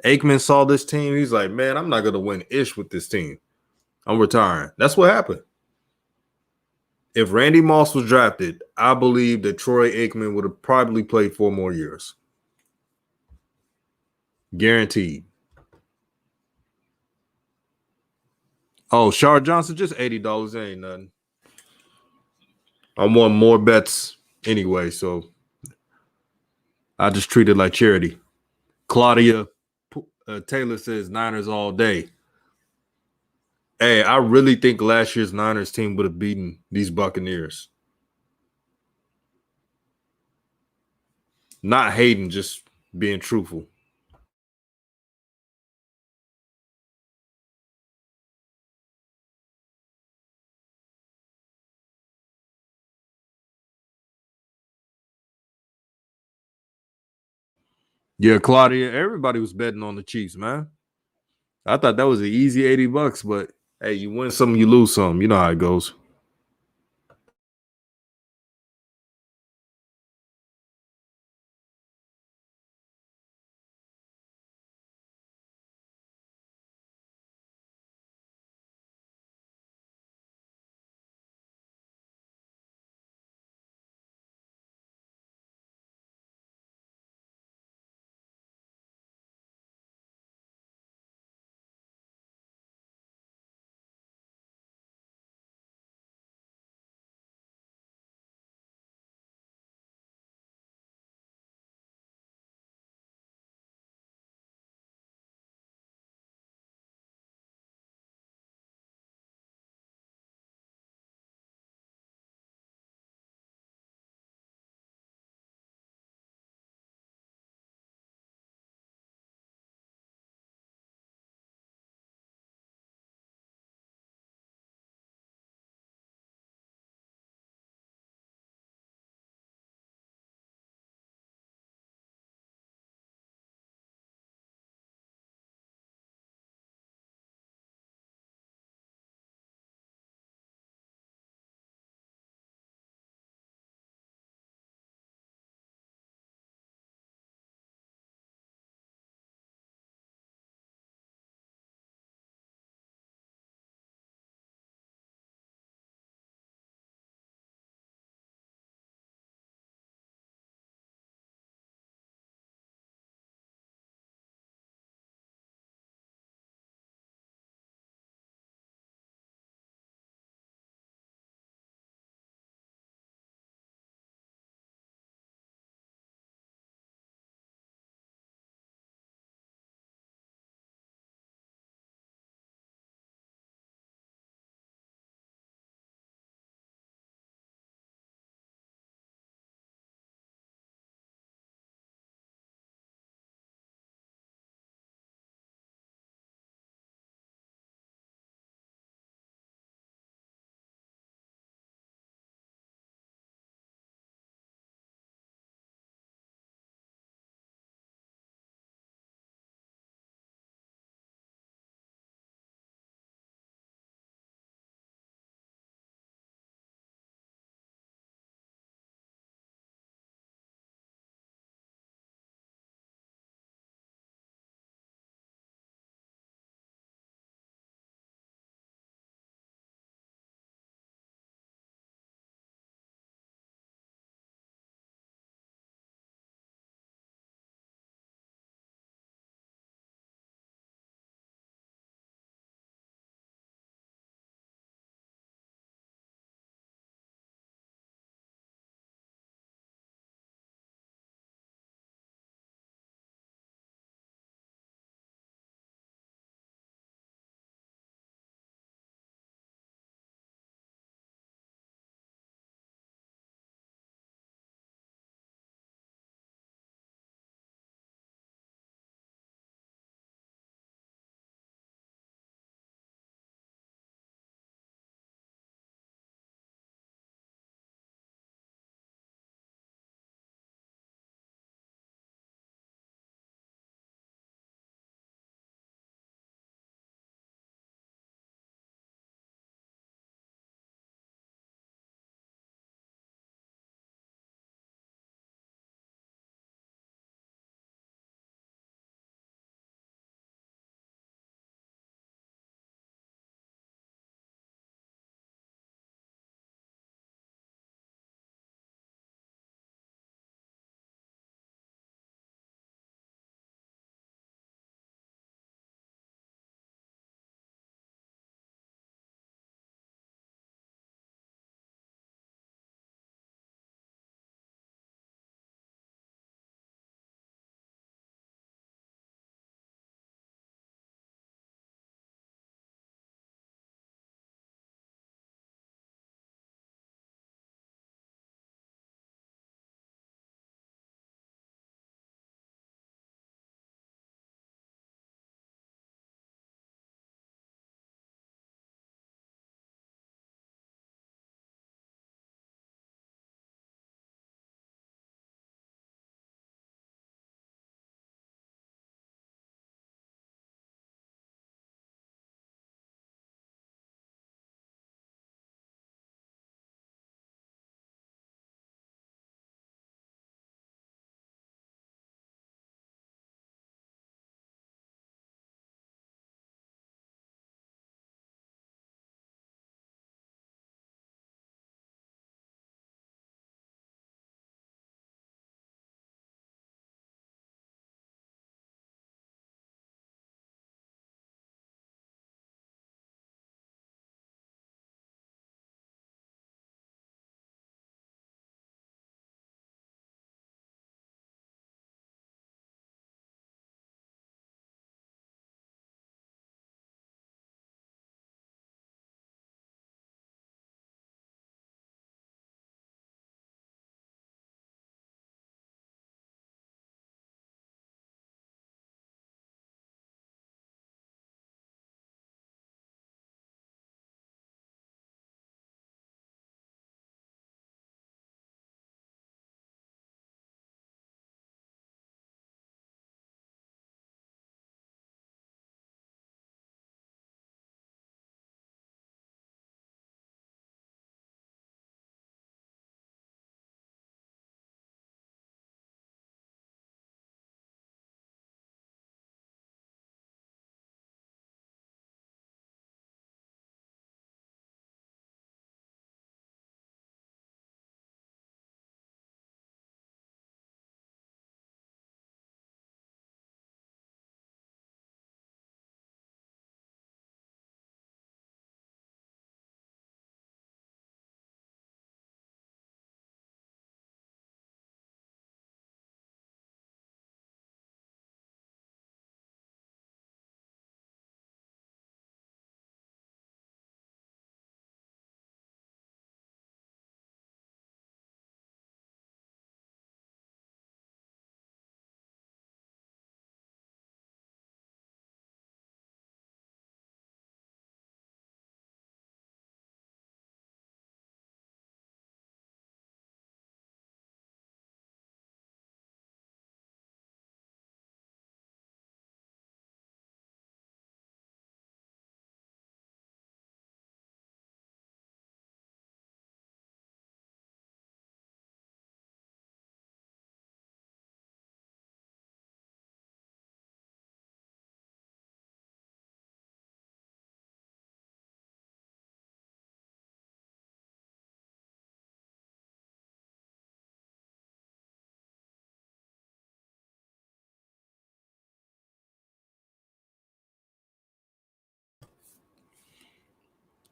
Aikman saw this team. He's like, man, I'm not going to win ish with this team. I'm retiring. That's what happened. If Randy Moss was drafted, I believe that Troy Aikman would have probably played 4 more years. Guaranteed. Oh, Shard Johnson, just $80. Ain't nothing. I want more bets anyway, so I just treat it like charity. Claudia Taylor says Niners all day. Hey, I really think last year's Niners team would have beaten these Buccaneers. Not hating, just being truthful. Yeah, Claudia, everybody was betting on the Chiefs, man. I thought that was an easy $80, but hey, you win some, you lose some. You know how it goes.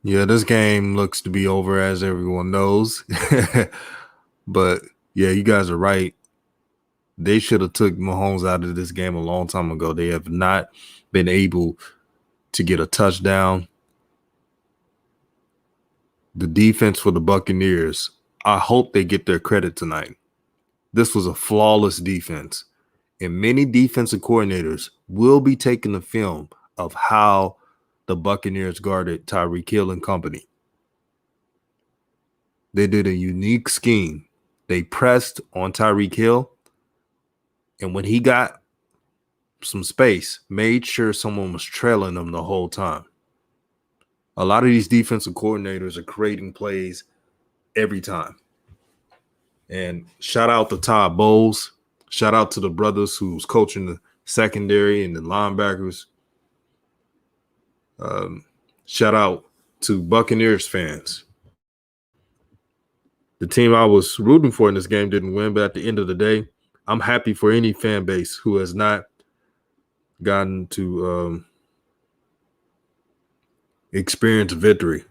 Yeah, this game looks to be over, as everyone knows. But yeah, you guys are right. They should have took Mahomes out of this game a long time ago. They have not been able to get a touchdown. The defense for the Buccaneers, I hope they get their credit tonight. This was a flawless defense. And many defensive coordinators will be taking the film of how the Buccaneers guarded Tyreek Hill and company. They did a unique scheme. They pressed on Tyreek Hill, and when he got some space, made sure someone was trailing him the whole time. A lot of these defensive coordinators are creating plays every time. And shout out to Todd Bowles. Shout out to the brothers who's coaching the secondary and the linebackers. Shout out to Buccaneers fans. The team I was rooting for in this game didn't win, but at the end of the day, I'm happy for any fan base who has not gotten to experience victory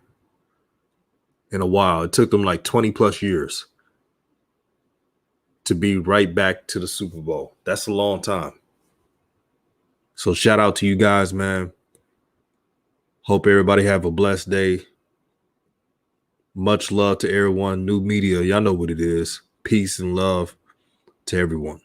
in a while. It took them like 20 plus years to be right back to the Super Bowl. That's a long time. So shout out to you guys, man. Hope everybody have a blessed day. Much love to everyone. New media, y'all know what it is. Peace and love to everyone.